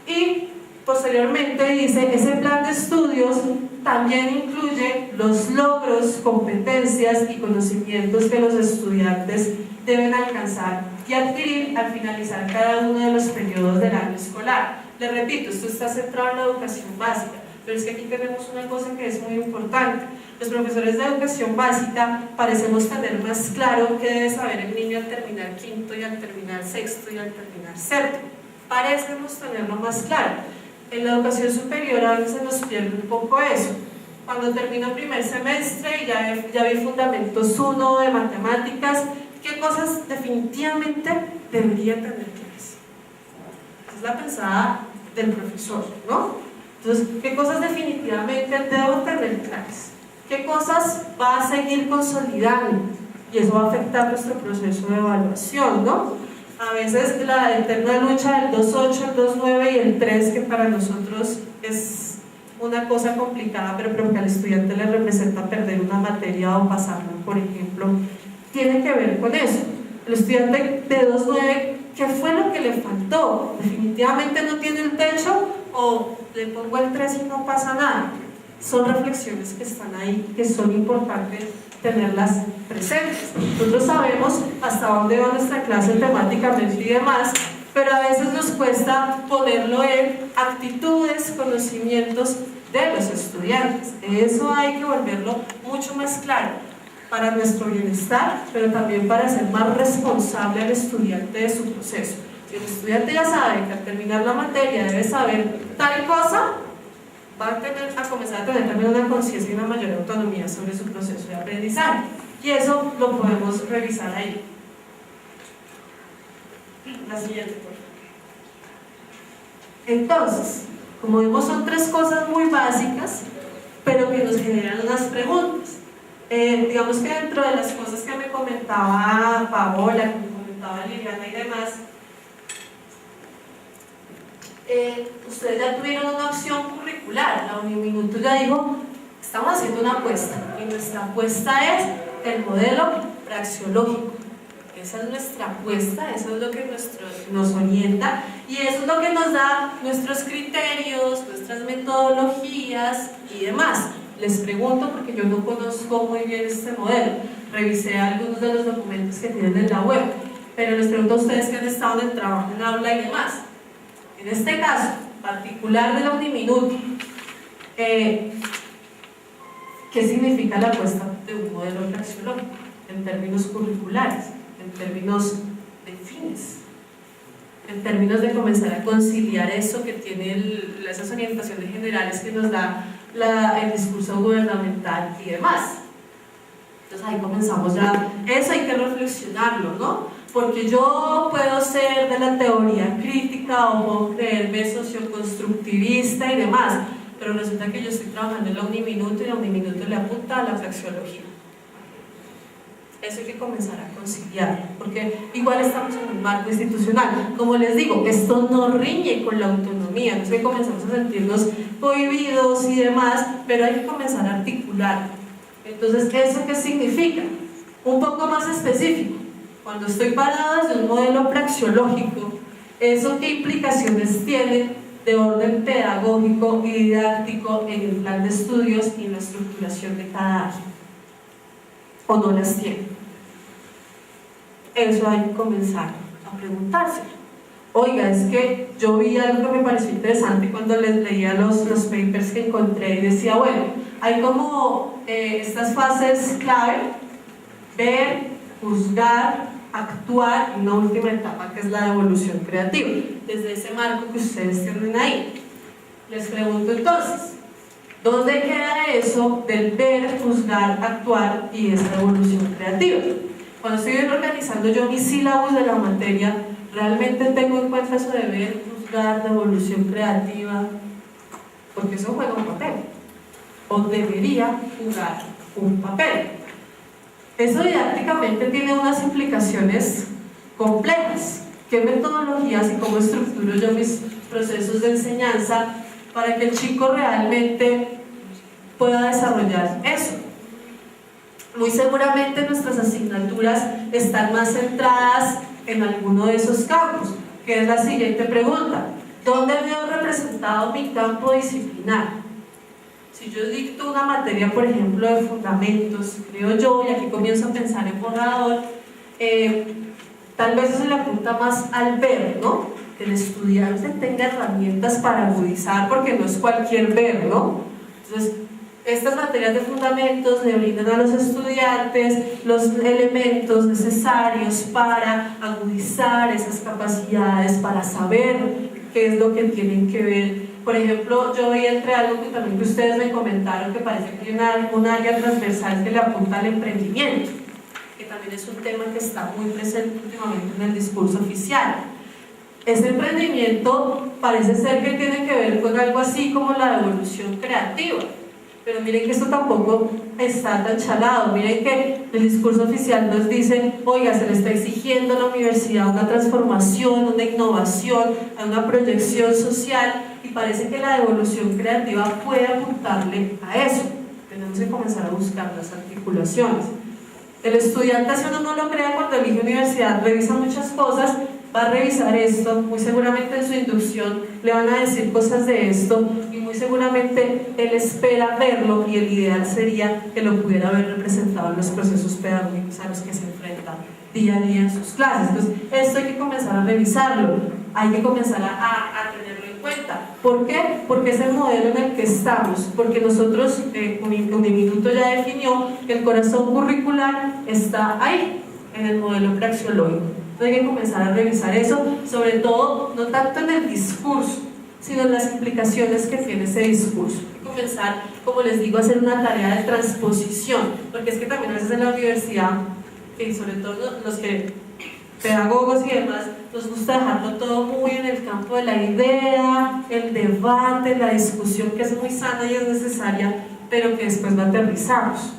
Y posteriormente dice, ese plan de estudios también incluye los logros, competencias y conocimientos que los estudiantes deben alcanzar y adquirir al finalizar cada uno de los periodos del año escolar. Les repito, esto está centrado en la educación básica, pero es que aquí tenemos una cosa que es muy importante. Los profesores de educación básica parecemos tener más claro qué debe saber el niño al terminar quinto y al terminar sexto y al terminar séptimo. Parecemos tenerlo más claro. En la educación superior a veces nos pierde un poco eso. Cuando termino primer semestre y ya vi fundamentos 1 de matemáticas, ¿qué cosas definitivamente debería tener clase? Esa es la pensada del profesor, ¿no? Entonces, ¿qué cosas definitivamente debo tener clases? ¿Qué cosas va a seguir consolidando? Y eso va a afectar nuestro proceso de evaluación, ¿no? A veces la eterna lucha del 2.8, el 2.9 y el 3, que para nosotros es una cosa complicada, pero que al estudiante le representa perder una materia o pasarla, por ejemplo, tiene que ver con eso. El estudiante de 2.9, ¿qué fue lo que le faltó? ¿Definitivamente no tiene el techo o le pongo el 3 y no pasa nada? Son reflexiones que están ahí, que son importantes tenerlas presentes. Nosotros sabemos hasta dónde va nuestra clase temáticamente y demás, pero a veces nos cuesta ponerlo en actitudes, conocimientos de los estudiantes. Eso hay que volverlo mucho más claro para nuestro bienestar, pero también para ser más responsable al estudiante de su proceso. Si el estudiante ya sabe que al terminar la materia debe saber tal cosa, va a comenzar a tener también una conciencia y una mayor autonomía sobre su proceso de aprendizaje. Y eso lo podemos revisar ahí. La siguiente, por favor. Entonces, como vemos, son tres cosas muy básicas, pero que nos generan unas preguntas. Digamos que dentro de las cosas que me comentaba Paola, que me comentaba Liliana y demás, ustedes ya tuvieron una opción curricular. La Uniminuto ya dijo, estamos haciendo una apuesta, y nuestra apuesta es el modelo praxeológico. Esa es nuestra apuesta, eso es lo que nos orienta y eso es lo que nos da nuestros criterios, nuestras metodologías y demás. Les pregunto porque yo no conozco muy bien este modelo, revisé algunos de los documentos que tienen en la web, pero les pregunto a ustedes que han estado en el trabajo en aula y demás. En este caso particular de la Uniminuto, ¿qué significa la apuesta de un modelo praxeológico en términos curriculares, en términos de fines, en términos de comenzar a conciliar eso que tiene esas orientaciones generales que nos da el discurso gubernamental y demás? Entonces ahí comenzamos ya, eso hay que reflexionarlo, ¿no? Porque yo puedo ser de la teoría crítica o puedo creerme socioconstructivista y demás, pero resulta que yo estoy trabajando en la Uniminuto y la Uniminuto le apunta a la praxeología. Eso hay que comenzar a conciliar, porque igual estamos en un marco institucional. Como les digo, esto no riñe con la autonomía, no es que comenzamos a sentirnos cohibidos y demás, pero hay que comenzar a articular. Entonces, ¿eso qué significa? Un poco más específico. Cuando estoy parado desde un modelo praxeológico, ¿eso qué implicaciones tiene de orden pedagógico y didáctico en el plan de estudios y en la estructuración de cada año? ¿O no las tiene? Eso hay que comenzar a preguntarse. Oiga, es que yo vi algo que me pareció interesante cuando les leía los papers que encontré y decía, bueno, hay como estas fases clave: ver, juzgar, actuar y una última etapa que es la devolución creativa, desde ese marco que ustedes tienen ahí. Les pregunto entonces, ¿dónde queda eso del ver, juzgar, actuar y esa devolución creativa? Cuando estoy organizando yo mis sílabos de la materia, ¿realmente tengo en cuenta eso de ver, juzgar, devolución creativa? Porque eso juega un papel, o debería jugar un papel. Eso didácticamente tiene unas implicaciones complejas. ¿Qué metodologías y cómo estructuro yo mis procesos de enseñanza para que el chico realmente pueda desarrollar eso? Muy seguramente nuestras asignaturas están más centradas en alguno de esos campos, que es la siguiente pregunta: ¿dónde veo representado mi campo disciplinar? Si yo dicto una materia, por ejemplo, de fundamentos, creo yo, y aquí comienzo a pensar en borrador, tal vez eso se le apunta más al ver, ¿no? Que el estudiante tenga herramientas para agudizar, porque no es cualquier ver, ¿no? Entonces, estas materias de fundamentos le brindan a los estudiantes los elementos necesarios para agudizar esas capacidades, para saber qué es lo que tienen que ver. Por ejemplo, yo vi entre algo que también que ustedes me comentaron, que parece que hay un área transversal que le apunta al emprendimiento, que también es un tema que está muy presente últimamente en el discurso oficial. Ese emprendimiento parece ser que tiene que ver con algo así como la evolución creativa, pero miren que esto tampoco está tan chalado. Miren que el discurso oficial nos dice: oiga, se le está exigiendo a la universidad una transformación, una innovación, una proyección social, y parece que la evolución creativa puede apuntarle a eso. Tenemos que comenzar a buscar las articulaciones. El estudiante, si uno no lo crea, cuando elige universidad revisa muchas cosas, va a revisar esto, muy seguramente en su inducción le van a decir cosas de esto, y muy seguramente él espera verlo, y el ideal sería que lo pudiera ver representado en los procesos pedagógicos a los que se enfrenta día a día en sus clases. Entonces, esto hay que comenzar a revisarlo, hay que comenzar a tenerlo en cuenta. ¿Por qué? Porque es el modelo en el que estamos, porque nosotros, Uniminuto ya definió que el corazón curricular está ahí, en el modelo praxeológico. Entonces hay que comenzar a revisar eso, sobre todo, no tanto en el discurso, sino en las implicaciones que tiene ese discurso. Hay que comenzar, como les digo, a hacer una tarea de transposición, porque es que también a veces en la universidad, y sobre todo los que pedagogos y demás, nos gusta dejarlo todo muy en el campo de la idea, el debate, la discusión, que es muy sana y es necesaria, pero que después no aterrizamos.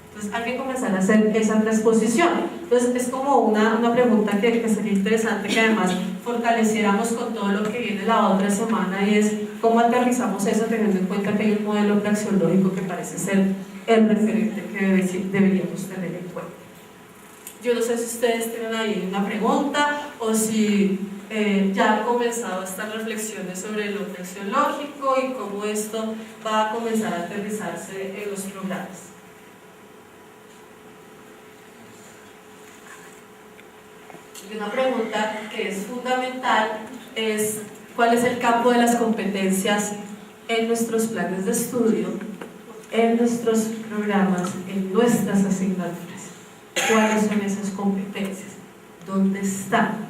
Entonces hay que comenzar a hacer esa transposición. Entonces es como una pregunta que sería interesante que además fortaleciéramos con todo lo que viene la otra semana, y es cómo aterrizamos eso teniendo en cuenta que hay un modelo praxeológico que parece ser el referente que deberíamos tener en cuenta. Yo no sé si ustedes tienen ahí una pregunta o si ya han comenzado estas reflexiones sobre lo praxeológico y cómo esto va a comenzar a aterrizarse en los programas. Y una pregunta que es fundamental es: ¿cuál es el campo de las competencias en nuestros planes de estudio, en nuestros programas, en nuestras asignaturas? ¿Cuáles son esas competencias? ¿Dónde están?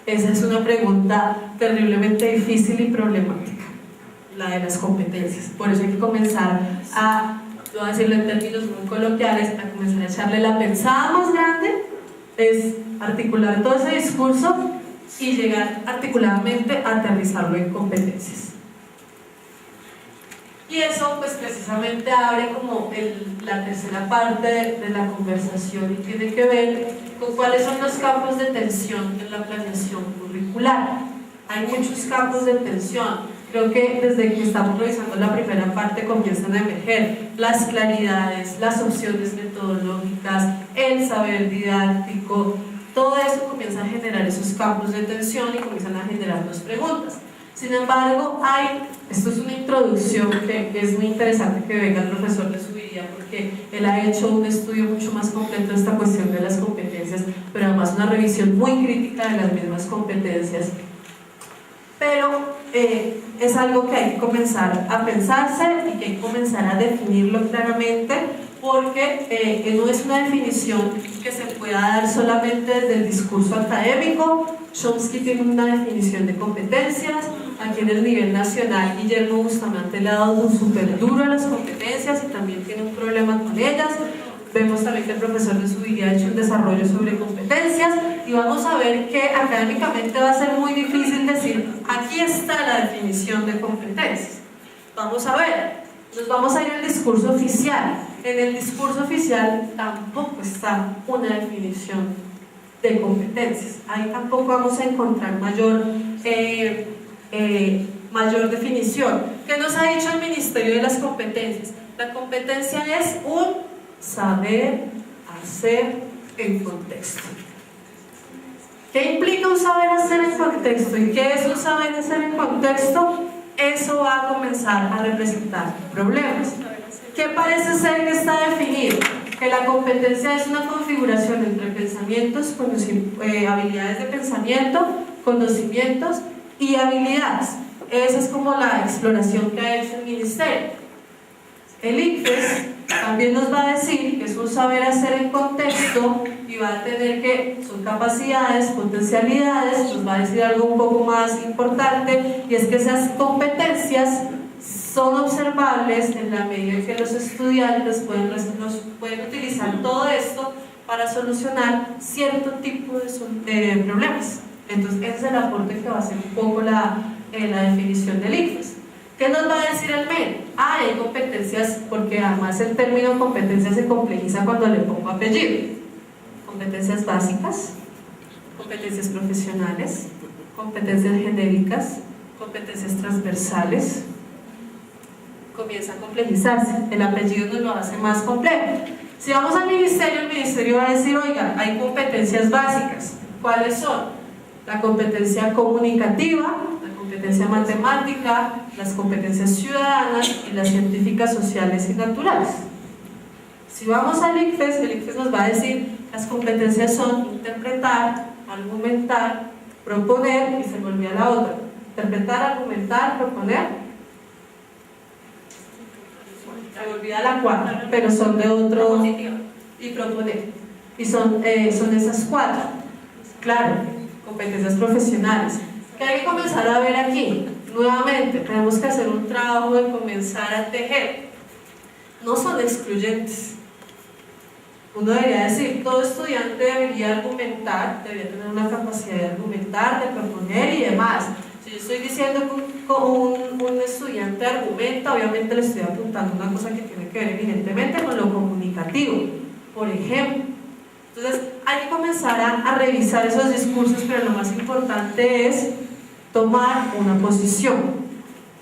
Esa es una pregunta terriblemente difícil y problemática, la de las competencias. Por eso hay que comenzar voy a decirlo en términos muy coloquiales, a comenzar a echarle la pensada más grande, es articular todo ese discurso y llegar articuladamente a aterrizarlo en competencias. Y eso pues precisamente abre como la tercera parte de la conversación, y tiene que ver con cuáles son los campos de tensión en la planeación curricular. Hay muchos campos de tensión. Creo que desde que estamos revisando la primera parte comienzan a emerger las claridades, las opciones metodológicas, el saber didáctico. Todo eso comienza a generar esos campos de tensión y comienzan a generarnos preguntas. Sin embargo, esto es una introducción que es muy interesante que venga el profesor de Subiría, porque él ha hecho un estudio mucho más completo de esta cuestión de las competencias, pero además una revisión muy crítica de las mismas competencias. Pero es algo que hay que comenzar a pensarse y que hay que comenzar a definirlo claramente, porque no es una definición que se pueda dar solamente desde el discurso académico. Chomsky tiene una definición de competencias. Aquí en el nivel nacional, Guillermo Bustamante le ha dado un súper duro a las competencias y también tiene un problema con ellas. Vemos también que el profesor de Subiría ha hecho un desarrollo sobre competencias, y vamos a ver que académicamente va a ser muy difícil decir: aquí está la definición de competencias. Vamos a ver, nos vamos a ir al discurso oficial. en el discurso oficial tampoco está una definición de competencias. Ahí tampoco vamos a encontrar mayor definición. ¿Qué nos ha dicho el Ministerio de las Competencias? La competencia es un saber hacer en contexto. ¿Qué implica un saber hacer en contexto? ¿Y qué es un saber hacer en contexto? Eso va a comenzar a representar problemas. ¿Qué parece ser que está definido? Que la competencia es una configuración entre pensamientos, habilidades de pensamiento, conocimientos y habilidades. Esa es como la exploración que ha hecho el Ministerio. El ICFES también nos va a decir que es un saber hacer en contexto y va a tener que, son capacidades, potencialidades, nos va a decir algo un poco más importante, y es que esas competencias son observables en la medida en que los estudiantes pueden utilizar todo esto para solucionar cierto tipo de problemas. Entonces ese es el aporte que va a ser un poco la definición del ICFES. ¿Qué nos va a decir el MEN? Hay competencias, porque además el término competencia se complejiza cuando le pongo apellido. Competencias básicas, competencias profesionales, competencias genéricas, competencias transversales. Comienza a complejizarse, el apellido nos lo hace más complejo. Si vamos al ministerio, el ministerio va a decir, oiga, hay competencias básicas. ¿Cuáles son? La competencia comunicativa, la competencia matemática, las competencias ciudadanas y las científicas, sociales y naturales. Si vamos al ICFES, el ICFES nos va a decir, las competencias son interpretar, argumentar, proponer, y se me olvida la otra. Interpretar, argumentar, proponer. Se me olvida la cuarta, pero son de otro. Y proponer. Y son esas cuatro. Claro, competencias profesionales. ¿Qué hay que comenzar a ver aquí? Nuevamente, tenemos que hacer un trabajo de comenzar a tejer. No son excluyentes. Uno debería decir, todo estudiante debería argumentar, debería tener una capacidad de argumentar, de proponer y demás. Si yo estoy diciendo que un estudiante argumenta, obviamente le estoy apuntando una cosa que tiene que ver evidentemente con lo comunicativo, por ejemplo. Entonces hay que comenzar a revisar esos discursos, pero lo más importante es tomar una posición,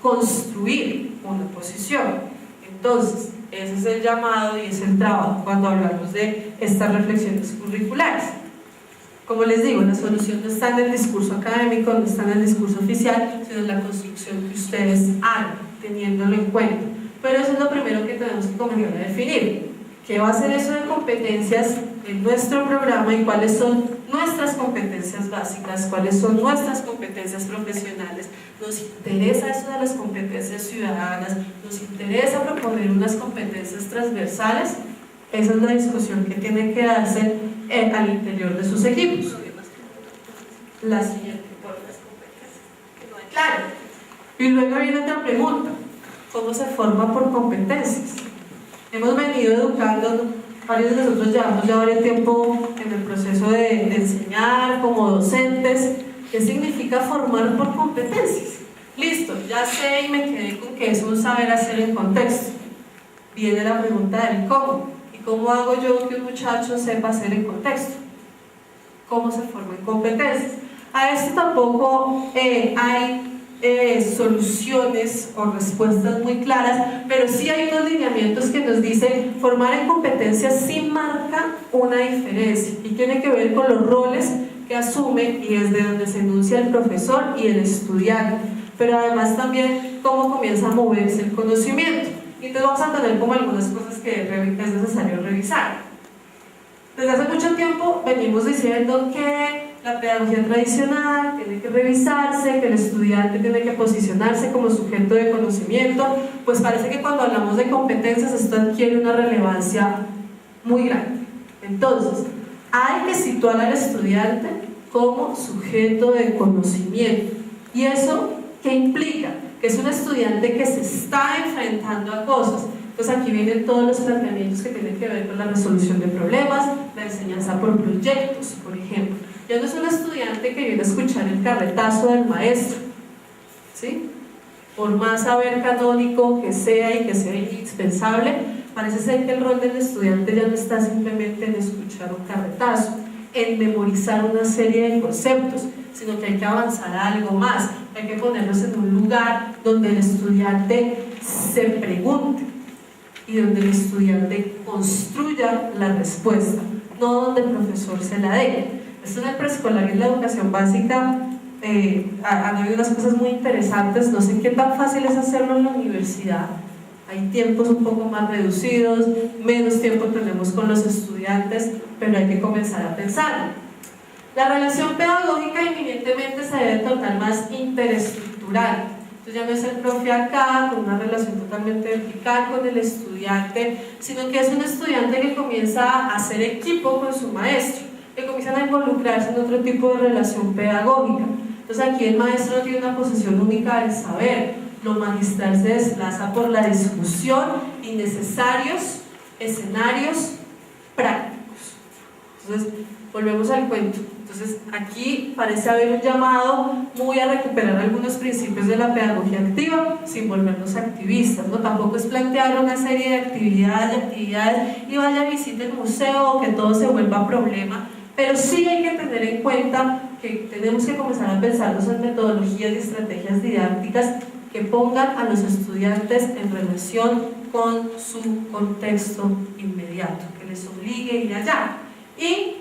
construir una posición. Entonces, ese es el llamado y es el trabajo cuando hablamos de estas reflexiones curriculares. Como les digo, la solución no está en el discurso académico, no está en el discurso oficial, sino en la construcción que ustedes hagan, teniéndolo en cuenta. Pero eso es lo primero que tenemos que comenzar a definir. ¿Qué va a ser eso de competencias en nuestro programa y cuáles son nuestras competencias básicas, cuáles son nuestras competencias profesionales? Nos interesa eso de las competencias ciudadanas, nos interesa proponer unas competencias transversales. Esa es la discusión que tiene que darse al interior de sus equipos. La siguiente, por las competencias. Claro. Y luego viene otra pregunta: ¿cómo se forma por competencias? Hemos venido educando, varios de nosotros llevamos ya varios tiempo en el proceso de enseñar como docentes. ¿Qué significa formar por competencias? Listo, ya sé y me quedé con que es un saber hacer en contexto. Viene la pregunta del cómo. ¿Y cómo hago yo que un muchacho sepa hacer en contexto? ¿Cómo se forma en competencias? A esto tampoco hay soluciones o respuestas muy claras, pero sí hay unos lineamientos que nos dicen formar en competencias sí marca una diferencia y tiene que ver con los roles que asume y desde donde se enuncia el profesor y el estudiante, pero además también cómo comienza a moverse el conocimiento. Y entonces vamos a tener como algunas cosas que es necesario revisar. Desde hace mucho tiempo venimos diciendo que la pedagogía tradicional tiene que revisarse, que el estudiante tiene que posicionarse como sujeto de conocimiento. Pues parece que cuando hablamos de competencias esto adquiere una relevancia muy grande. Entonces, hay que situar al estudiante como sujeto de conocimiento. ¿Y eso qué implica? Que es un estudiante que se está enfrentando a cosas. Entonces aquí vienen todos los planteamientos que tienen que ver con la resolución de problemas, la enseñanza por proyectos, por ejemplo. Ya no es un estudiante que viene a escuchar el carretazo del maestro, ¿sí? Por más saber canónico que sea y que sea indispensable, parece ser que el rol del estudiante ya no está simplemente en escuchar un carretazo, en memorizar una serie de conceptos, sino que hay que avanzar a algo más, hay que ponerlos en un lugar donde el estudiante se pregunte y donde el estudiante construya la respuesta, no donde el profesor se la dé. Esto en el preescolar y en la educación básica han habido unas cosas muy interesantes. No sé qué tan fácil es hacerlo en la universidad. Hay tiempos un poco más reducidos, menos tiempo tenemos con los estudiantes, pero hay que comenzar a pensar. La relación pedagógica evidentemente se debe tornar más interesestructural. Entonces ya no es el profe acá con una relación totalmente vertical con el estudiante, sino que es un estudiante que comienza a hacer equipo con su maestro, que comienzan a involucrarse en otro tipo de relación pedagógica. Entonces aquí el maestro no tiene una posición única del saber, lo magistral se desplaza por la discusión y necesarios escenarios prácticos. Entonces volvemos al cuento. Entonces aquí parece haber un llamado muy a recuperar algunos principios de la pedagogía activa sin volvernos activistas, ¿no? Tampoco es plantear una serie de actividades y vaya a visitar el museo o que todo se vuelva problema, pero sí hay que tener en cuenta que tenemos que comenzar a pensarnos en metodologías y estrategias didácticas que pongan a los estudiantes en relación con su contexto inmediato, que les obligue a ir allá. Y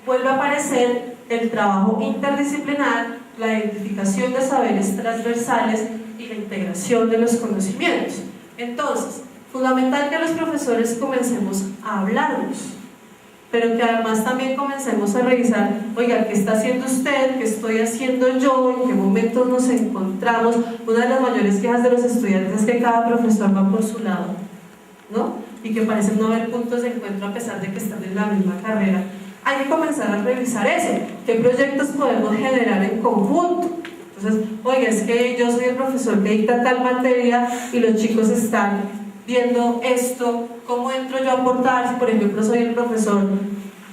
vuelve a aparecer el trabajo interdisciplinar, la identificación de saberes transversales y la integración de los conocimientos. Entonces, fundamental que los profesores comencemos a hablarnos, pero que además también comencemos a revisar, oiga, ¿qué está haciendo usted? ¿Qué estoy haciendo yo? ¿En qué momentos nos encontramos? Una de las mayores quejas de los estudiantes es que cada profesor va por su lado, ¿no? Y que parece no haber puntos de encuentro a pesar de que están en la misma carrera. Hay que comenzar a revisar eso, qué proyectos podemos generar en conjunto. Entonces, oiga, es que yo soy el profesor que dicta tal materia y los chicos están viendo esto, ¿cómo entro yo a aportar? Si por ejemplo soy el profesor,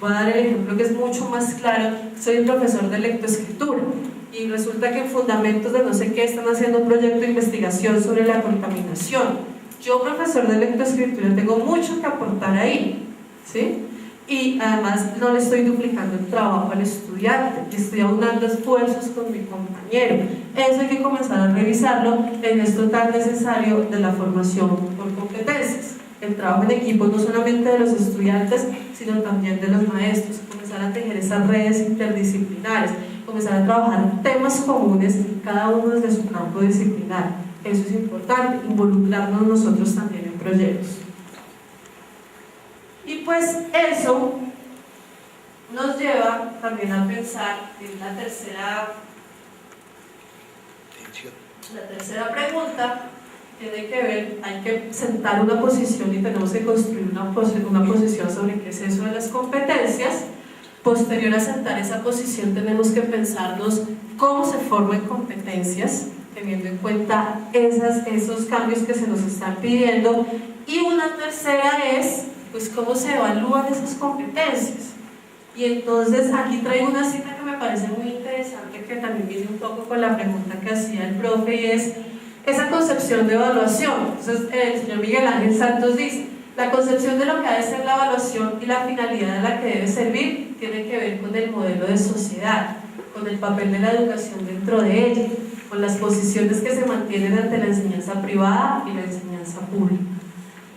voy a dar el ejemplo que es mucho más claro, soy el profesor de lectoescritura y resulta que en fundamentos de no sé qué están haciendo un proyecto de investigación sobre la contaminación. Yo, profesor de lectoescritura, tengo mucho que aportar ahí, ¿sí? Y además no le estoy duplicando el trabajo al estudiante, estoy aunando esfuerzos con mi compañero. Eso hay que comenzar a revisarlo en esto tan necesario de la formación por competencias. El trabajo en equipo no solamente de los estudiantes, sino también de los maestros. Comenzar a tejer esas redes interdisciplinares, comenzar a trabajar temas comunes, cada uno desde su campo disciplinar. Eso es importante, involucrarnos nosotros también en proyectos. Y pues eso nos lleva también a pensar en la tercera pregunta, tiene que ver, hay que sentar una posición y tenemos que construir una posición sobre qué es eso de las competencias. Posterior a sentar esa posición tenemos que pensarnos cómo se forman competencias, teniendo en cuenta esos cambios que se nos están pidiendo. Y una tercera es pues cómo se evalúan esas competencias. Y entonces aquí traigo una cita que me parece muy interesante, que también viene un poco con la pregunta que hacía el profe, y es esa concepción de evaluación. Entonces el señor Miguel Ángel Santos dice, la concepción de lo que ha de ser la evaluación y la finalidad a la que debe servir tiene que ver con el modelo de sociedad, con el papel de la educación dentro de ella, con las posiciones que se mantienen ante la enseñanza privada y la enseñanza pública.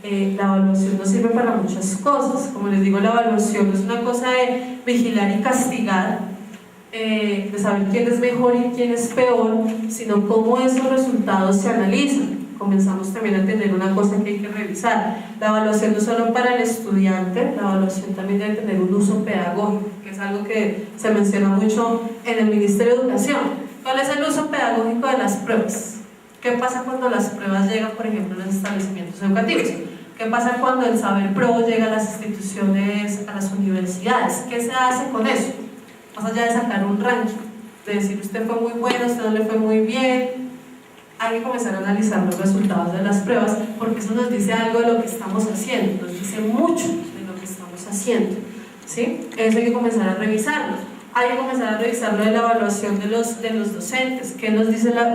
La evaluación nos sirve para muchas cosas. Como les digo, la evaluación no es una cosa de vigilar y castigar, de saber quién es mejor y quién es peor, sino cómo esos resultados se analizan. Comenzamos también a tener una cosa que hay que revisar. La evaluación no solo para el estudiante, la evaluación también debe tener un uso pedagógico, que es algo que se menciona mucho en el Ministerio de Educación. ¿Cuál es el uso pedagógico de las pruebas? ¿Qué pasa cuando las pruebas llegan, por ejemplo, a los establecimientos educativos? ¿Qué pasa cuando el saber pro llega a las instituciones, a las universidades? ¿Qué se hace con eso? Más allá de sacar un ranking, de decir usted fue muy bueno, usted no le fue muy bien, hay que comenzar a analizar los resultados de las pruebas, porque eso nos dice algo de lo que estamos haciendo, nos dice mucho de lo que estamos haciendo, ¿sí? Eso hay que comenzar a revisarlo. hay que comenzar a revisar lo de la evaluación de los docentes. ¿Qué nos dice la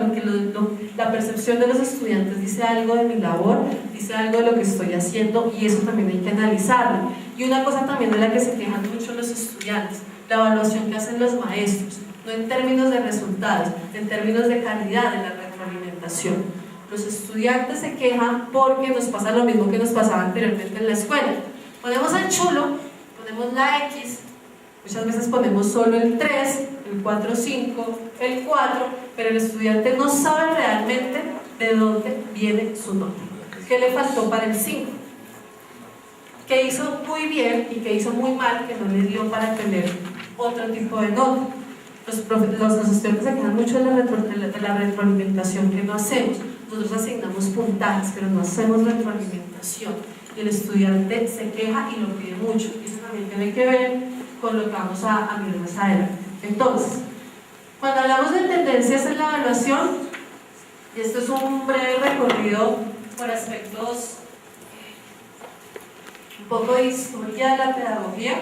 percepción de los estudiantes? ¿Dice algo de mi labor? ¿Dice algo de lo que estoy haciendo? Y eso también hay que analizarlo. Y una cosa también de la que se quejan mucho los estudiantes, la evaluación que hacen los maestros, no en términos de resultados, en términos de calidad de la retroalimentación. Los estudiantes se quejan porque nos pasa lo mismo que nos pasaba anteriormente en la escuela. Ponemos el chulo, ponemos la X, muchas veces ponemos solo el 3, el 4, 5, el 4, pero el estudiante no sabe realmente de dónde viene su nota. ¿Qué le faltó para el 5? ¿Qué hizo muy bien y qué hizo muy mal que no le dio para tener otro tipo de nota? Los estudiantes se quejan mucho de la retroalimentación que no hacemos. Nosotros asignamos puntajes, pero no hacemos retroalimentación. Y el estudiante se queja y lo pide mucho. Y eso también tiene que ver con lo que vamos a mirar más adelante. Entonces, cuando hablamos de tendencias en la evaluación, y esto es un breve recorrido por aspectos un poco de historia de la pedagogía,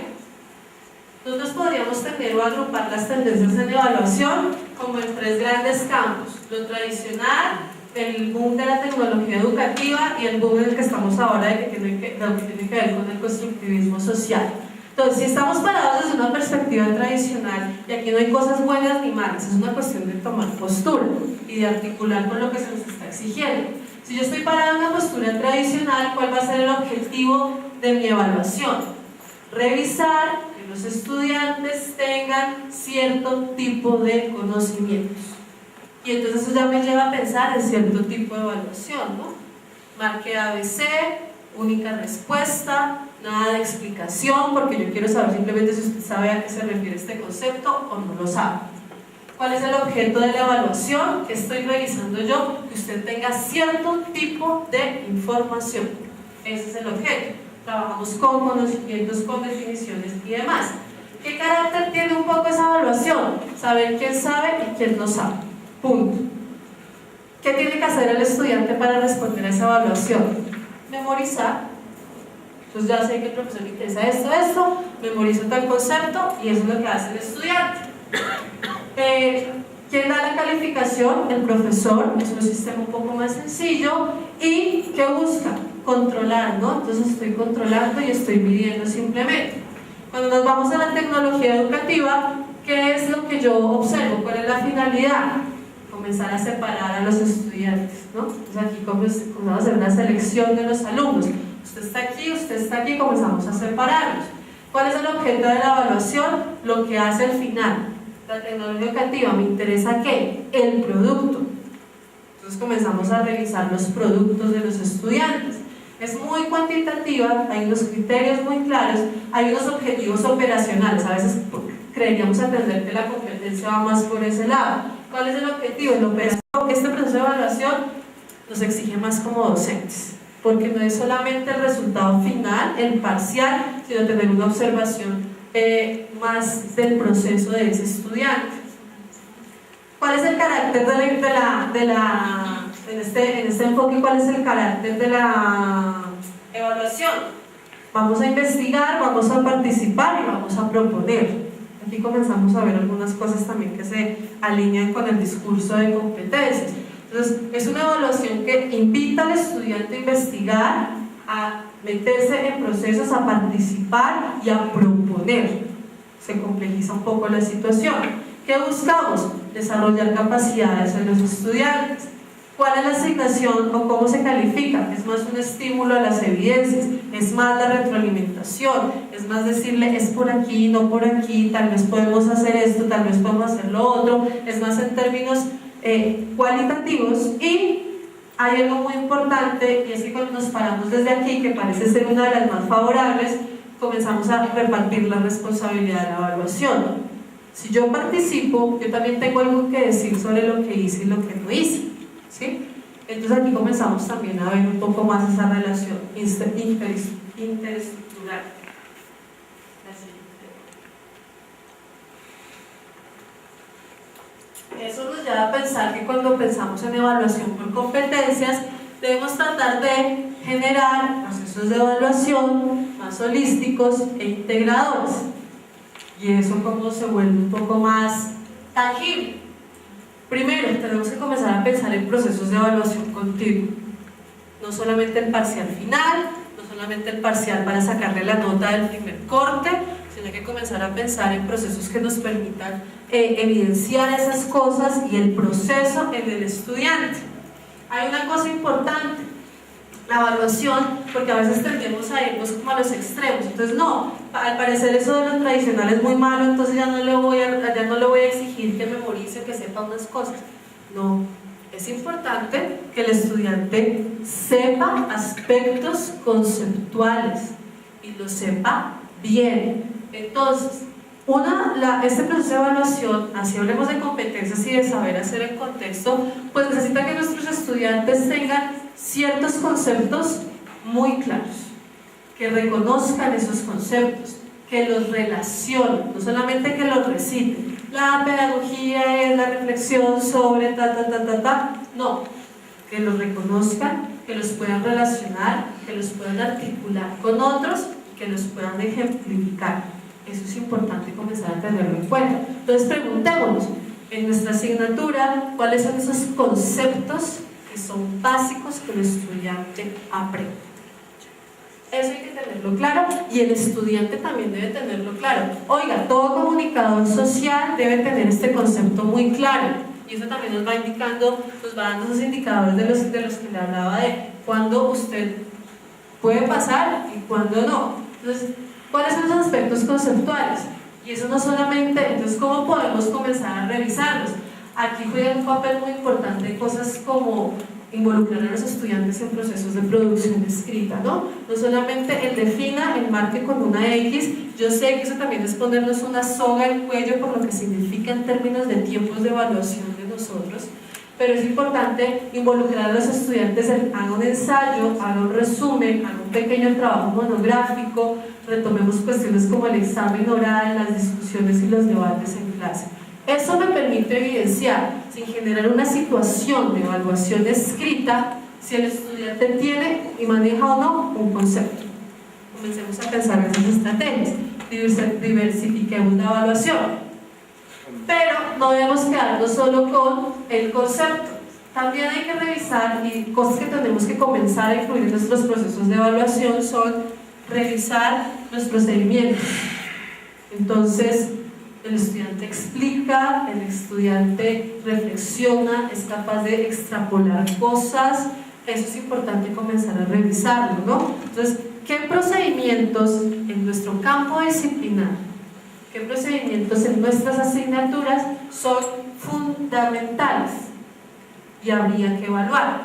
nosotros podríamos tener o agrupar las tendencias en evaluación como en 3 grandes campos: lo tradicional, el boom de la tecnología educativa y el boom en el que estamos ahora, de que tiene que ver con el constructivismo social. Entonces, si estamos parados desde una perspectiva tradicional, y aquí no hay cosas buenas ni malas, es una cuestión de tomar postura y de articular con lo que se nos está exigiendo. Si yo estoy parado en una postura tradicional, ¿cuál va a ser el objetivo de mi evaluación? Revisar que los estudiantes tengan cierto tipo de conocimientos. Y entonces eso ya me lleva a pensar en cierto tipo de evaluación, ¿no? Marque ABC, única respuesta, nada de explicación, porque yo quiero saber simplemente si usted sabe a qué se refiere este concepto o no lo sabe. ¿Cuál es el objeto de la evaluación? ¿Qué estoy revisando yo? Que usted tenga cierto tipo de información. Ese es el objeto. Trabajamos con conocimientos, con definiciones y demás. ¿Qué carácter tiene un poco esa evaluación? Saber quién sabe y quién no sabe. Punto. ¿Qué tiene que hacer el estudiante para responder a esa evaluación? Memorizar. Entonces ya sé que el profesor me interesa esto, memorizo tal concepto y eso es lo que hace el estudiante. ¿Quién da la calificación? El profesor. Es un sistema un poco más sencillo. ¿Y qué busca? Controlar, ¿no? Entonces estoy controlando y estoy midiendo simplemente. Cuando nos vamos a la tecnología educativa, ¿qué es lo que yo observo? ¿Cuál es la finalidad? Comenzar a separar a los estudiantes, ¿no? Entonces aquí comenzamos a hacer una selección de los alumnos. Usted está aquí, comenzamos a separarlos. ¿Cuál es el objeto de la evaluación? Lo que hace al final. La tecnología educativa, ¿me interesa qué? El producto. Entonces comenzamos a revisar los productos de los estudiantes. Es muy cuantitativa, hay unos criterios muy claros, hay unos objetivos operacionales. A veces creeríamos entender que la competencia va más por ese lado. ¿Cuál es el objetivo? El operativo. Este proceso de evaluación nos exige más como docentes, porque no es solamente el resultado final, el parcial, sino tener una observación más del proceso de ese estudiante. ¿Cuál es el carácter en este enfoque? ¿Cuál es el carácter de la evaluación? Vamos a investigar, vamos a participar y vamos a proponer. Aquí comenzamos a ver algunas cosas también que se alinean con el discurso de competencias. Entonces, es una evaluación que invita al estudiante a investigar, a meterse en procesos, a participar y a proponer. Se complejiza un poco la situación. ¿Qué buscamos? Desarrollar capacidades en los estudiantes. ¿Cuál es la asignación o cómo se califica? Es más un estímulo a las evidencias, es más la retroalimentación, es más decirle es por aquí, no por aquí, tal vez podemos hacer esto, tal vez podemos hacer lo otro, es más en términos cualitativos. Y hay algo muy importante, y es que cuando nos paramos desde aquí, que parece ser una de las más favorables, comenzamos a repartir la responsabilidad de la evaluación. Si yo participo, yo también tengo algo que decir sobre lo que hice y lo que no hice, ¿sí? Entonces aquí comenzamos también a ver un poco más esa relación interestructural. Eso nos lleva a pensar que cuando pensamos en evaluación por competencias, debemos tratar de generar procesos de evaluación más holísticos e integradores. Y eso como se vuelve un poco más tangible. Primero, tenemos que comenzar a pensar en procesos de evaluación continua. No solamente el parcial final, no solamente el parcial para sacarle la nota del primer corte, sino que comenzar a pensar en procesos que nos permitan evidenciar esas cosas y el proceso en el estudiante. Hay una cosa importante, la evaluación, porque a veces tendemos a irnos como a los extremos. Entonces no, al parecer eso de lo tradicional es muy malo, entonces ya no le voy a exigir que memorice o que sepa unas cosas. No, es importante que el estudiante sepa aspectos conceptuales y lo sepa bien. Entonces, este proceso de evaluación, así hablemos de competencias y de saber hacer el contexto, pues necesita que nuestros estudiantes tengan ciertos conceptos muy claros, que reconozcan esos conceptos, que los relacionen, no solamente que los reciten. La pedagogía es la reflexión sobre no, que los reconozcan, que los puedan relacionar, que los puedan articular con otros, que los puedan ejemplificar. Eso es importante comenzar a tenerlo en cuenta. Entonces preguntémonos en nuestra asignatura cuáles son esos conceptos que son básicos que el estudiante aprende. Eso hay que tenerlo claro y el estudiante también debe tenerlo claro. Oiga, todo comunicador social debe tener este concepto muy claro y eso también nos va indicando, nos va dando esos indicadores de los que le hablaba de cuándo usted puede pasar y cuándo no. Entonces, ¿cuáles son los aspectos conceptuales? Y eso no solamente, entonces, ¿cómo podemos comenzar a revisarlos? Aquí juega un papel muy importante cosas como involucrar a los estudiantes en procesos de producción escrita, ¿no? No solamente el defina, el marque con una X, yo sé que eso también es ponernos una soga al cuello por lo que significa en términos de tiempos de evaluación de nosotros, pero es importante involucrar a los estudiantes en hagan un ensayo, hagan un resumen, hagan un pequeño trabajo monográfico, retomemos cuestiones como el examen oral, las discusiones y los debates en clase. Eso me permite evidenciar, sin generar una situación de evaluación escrita, si el estudiante tiene y maneja o no un concepto. Comencemos a pensar en esas estrategias, diversifiquemos la evaluación. Pero no debemos quedarnos solo con el concepto. También hay que revisar, y cosas que tenemos que comenzar a incluir en nuestros procesos de evaluación son revisar los procedimientos. Entonces, el estudiante explica, el estudiante reflexiona, es capaz de extrapolar cosas. Eso es importante comenzar a revisarlo, ¿no? Entonces, ¿qué procedimientos en nuestro campo disciplinar, qué procedimientos en nuestras asignaturas son fundamentales y habría que evaluar?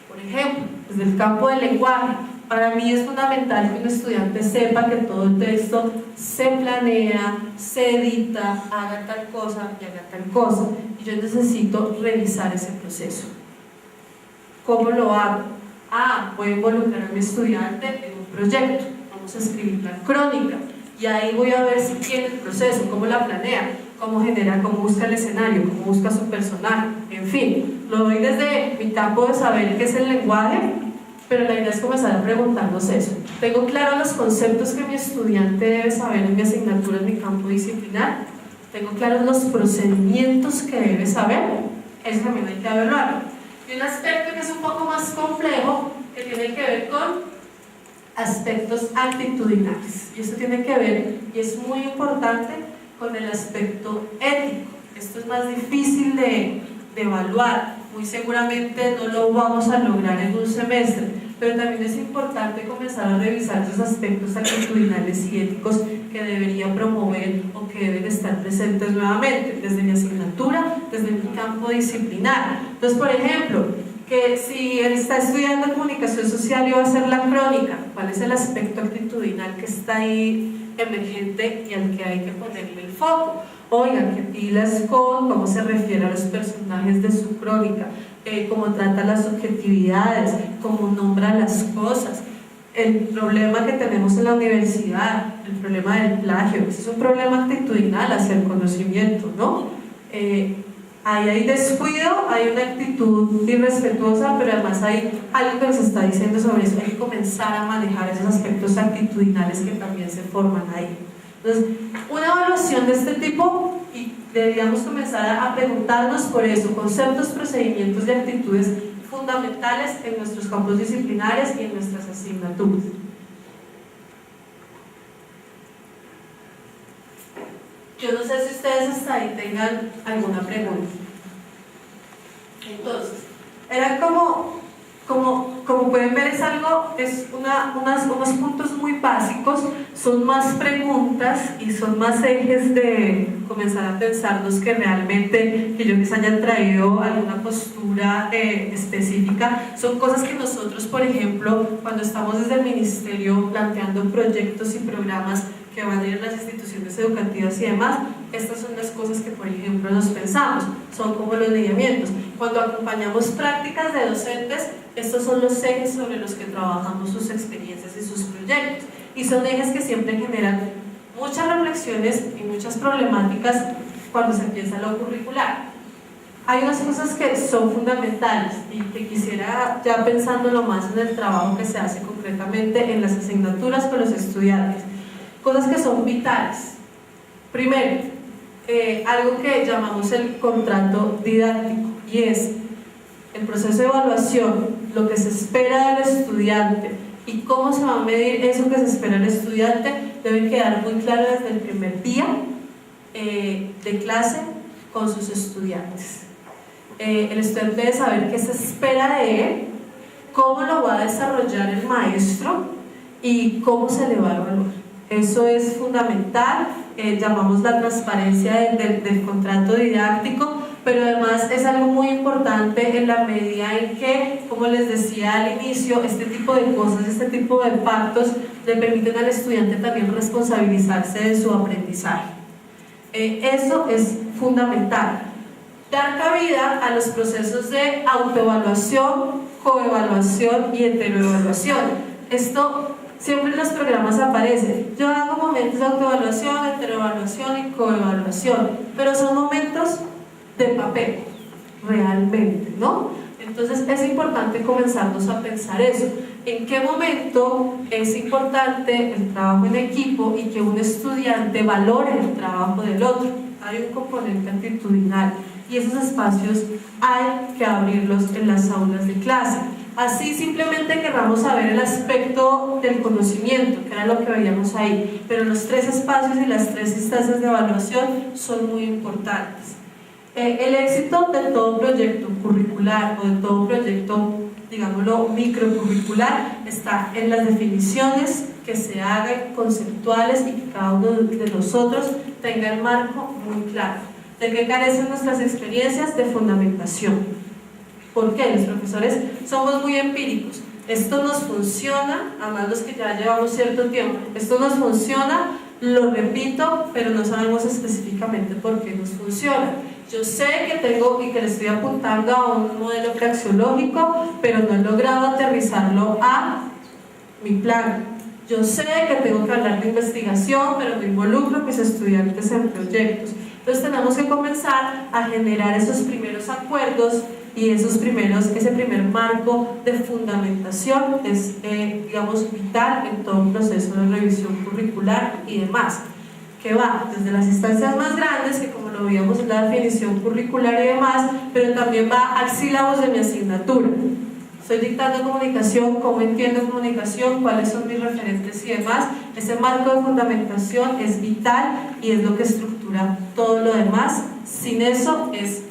Por ejemplo, desde el campo del lenguaje, para mí es fundamental que un estudiante sepa que todo el texto se planea, se edita, haga tal cosa y haga tal cosa, y yo necesito revisar ese proceso. ¿Cómo lo hago? Voy a involucrar a mi estudiante en un proyecto, vamos a escribir la crónica, y ahí voy a ver si tiene el proceso, cómo la planea, cómo genera, cómo busca el escenario, cómo busca su personaje, en fin, lo doy desde mi campo de saber qué es el lenguaje, pero la idea es comenzar a preguntarnos eso. ¿Tengo claro los conceptos que mi estudiante debe saber en mi asignatura, en mi campo disciplinar? ¿Tengo claros los procedimientos que debe saber? Eso también hay que evaluarlo. Y un aspecto que es un poco más complejo, que tiene que ver con aspectos actitudinales, y eso tiene que ver, y es muy importante, con el aspecto ético. Esto es más difícil de evaluar, muy seguramente no lo vamos a lograr en un semestre, pero también es importante comenzar a revisar esos aspectos actitudinales y éticos que debería promover o que deben estar presentes nuevamente desde mi asignatura, desde mi campo disciplinar. Entonces, por ejemplo, que si él está estudiando comunicación social y va a hacer la crónica, ¿cuál es el aspecto actitudinal que está ahí emergente y al que hay que ponerle el foco? Oigan, que pilas con cómo se refiere a los personajes de su crónica, cómo trata las subjetividades, cómo nombra las cosas. El problema que tenemos en la universidad, el problema del plagio, es un problema actitudinal hacia el conocimiento, ¿no? Ahí hay descuido, hay una actitud irrespetuosa, pero además hay algo que nos está diciendo sobre eso. Hay que comenzar a manejar esos aspectos actitudinales que también se forman ahí. Entonces, una evaluación de este tipo, y deberíamos comenzar a preguntarnos por eso, conceptos, procedimientos y actitudes fundamentales en nuestros campos disciplinares y en nuestras asignaturas. Yo no sé si ustedes hasta ahí tengan alguna pregunta. Entonces, era como pueden ver, es algo, es unos puntos muy básicos, son más preguntas y son más ejes de comenzar a pensarnos que realmente que ellos les hayan traído alguna postura específica. Son cosas que nosotros, por ejemplo, cuando estamos desde el ministerio planteando proyectos y programas que van a ir a las instituciones educativas y demás, estas son las cosas que, por ejemplo, nos pensamos, son como los lineamientos. Cuando acompañamos prácticas de docentes, estos son los ejes sobre los que trabajamos sus experiencias y sus proyectos, y son ejes que siempre generan muchas reflexiones y muchas problemáticas cuando se empieza lo curricular. Hay unas cosas que son fundamentales y que quisiera, ya pensándolo más en el trabajo que se hace concretamente en las asignaturas con los estudiantes, cosas que son vitales. Primero, algo que llamamos el contrato didáctico, y es el proceso de evaluación, lo que se espera del estudiante y cómo se va a medir eso que se espera del estudiante, debe quedar muy claro desde el primer día de clase con sus estudiantes. El estudiante debe saber qué se espera de él, cómo lo va a desarrollar el maestro y cómo se le va a evaluar. Eso es fundamental, llamamos la transparencia del contrato didáctico, pero además es algo muy importante en la medida en que, como les decía al inicio, este tipo de cosas, este tipo de pactos le permiten al estudiante también responsabilizarse de su aprendizaje. Eso es fundamental. Dar cabida a los procesos de autoevaluación, coevaluación y heteroevaluación. Esto siempre en los programas aparece. Yo hago momentos de autoevaluación, heteroevaluación y coevaluación, pero son momentos de papel, realmente, ¿no? Entonces es importante comenzarnos a pensar eso. ¿En qué momento es importante el trabajo en equipo y que un estudiante valore el trabajo del otro? Hay un componente actitudinal y esos espacios hay que abrirlos en las aulas de clase. Así simplemente querramos saber el aspecto del conocimiento, que era lo que veíamos ahí, pero los tres espacios y las tres instancias de evaluación son muy importantes. El éxito de todo proyecto curricular o de todo proyecto, digámoslo, microcurricular está en las definiciones que se hagan conceptuales y que cada uno de nosotros tenga el marco muy claro. ¿De qué carecen nuestras experiencias? De fundamentación. ¿Por qué? Los profesores somos muy empíricos. Esto nos funciona, además los que ya llevamos cierto tiempo, esto nos funciona, lo repito, pero no sabemos específicamente por qué nos funciona. Yo sé que tengo y que le estoy apuntando a un modelo praxeológico, pero no he logrado aterrizarlo a mi plan. Yo sé que tengo que hablar de investigación, pero no involucro a mis estudiantes en proyectos. Entonces tenemos que comenzar a generar esos primeros acuerdos y ese primer marco de fundamentación es, digamos, vital en todo un proceso de revisión curricular y demás, que va desde las instancias más grandes, que como lo veíamos en la definición curricular y demás, pero también va al sílabus de mi asignatura. Estoy dictando comunicación, cómo entiendo comunicación, cuáles son mis referentes y demás. Ese marco de fundamentación es vital y es lo que estructura todo lo demás. Sin eso es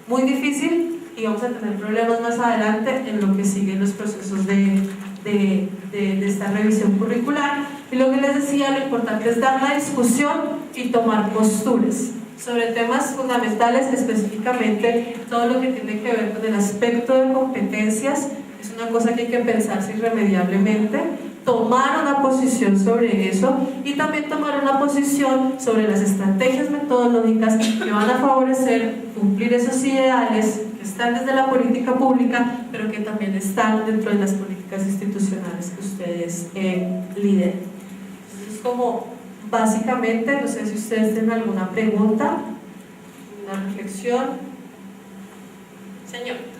muy difícil y vamos a tener problemas más adelante en lo que siguen los procesos de esta revisión curricular. Y lo que les decía, lo importante es dar la discusión y tomar posturas sobre temas fundamentales, específicamente todo lo que tiene que ver con el aspecto de competencias. Es una cosa que hay que pensarse irremediablemente, tomar una posición sobre eso y también tomar una posición sobre las estrategias metodológicas que van a favorecer cumplir esos ideales que están desde la política pública, pero que también están dentro de las políticas institucionales que ustedes lideran. Entonces, como básicamente, no sé si ustedes tienen alguna pregunta, una reflexión. Señor.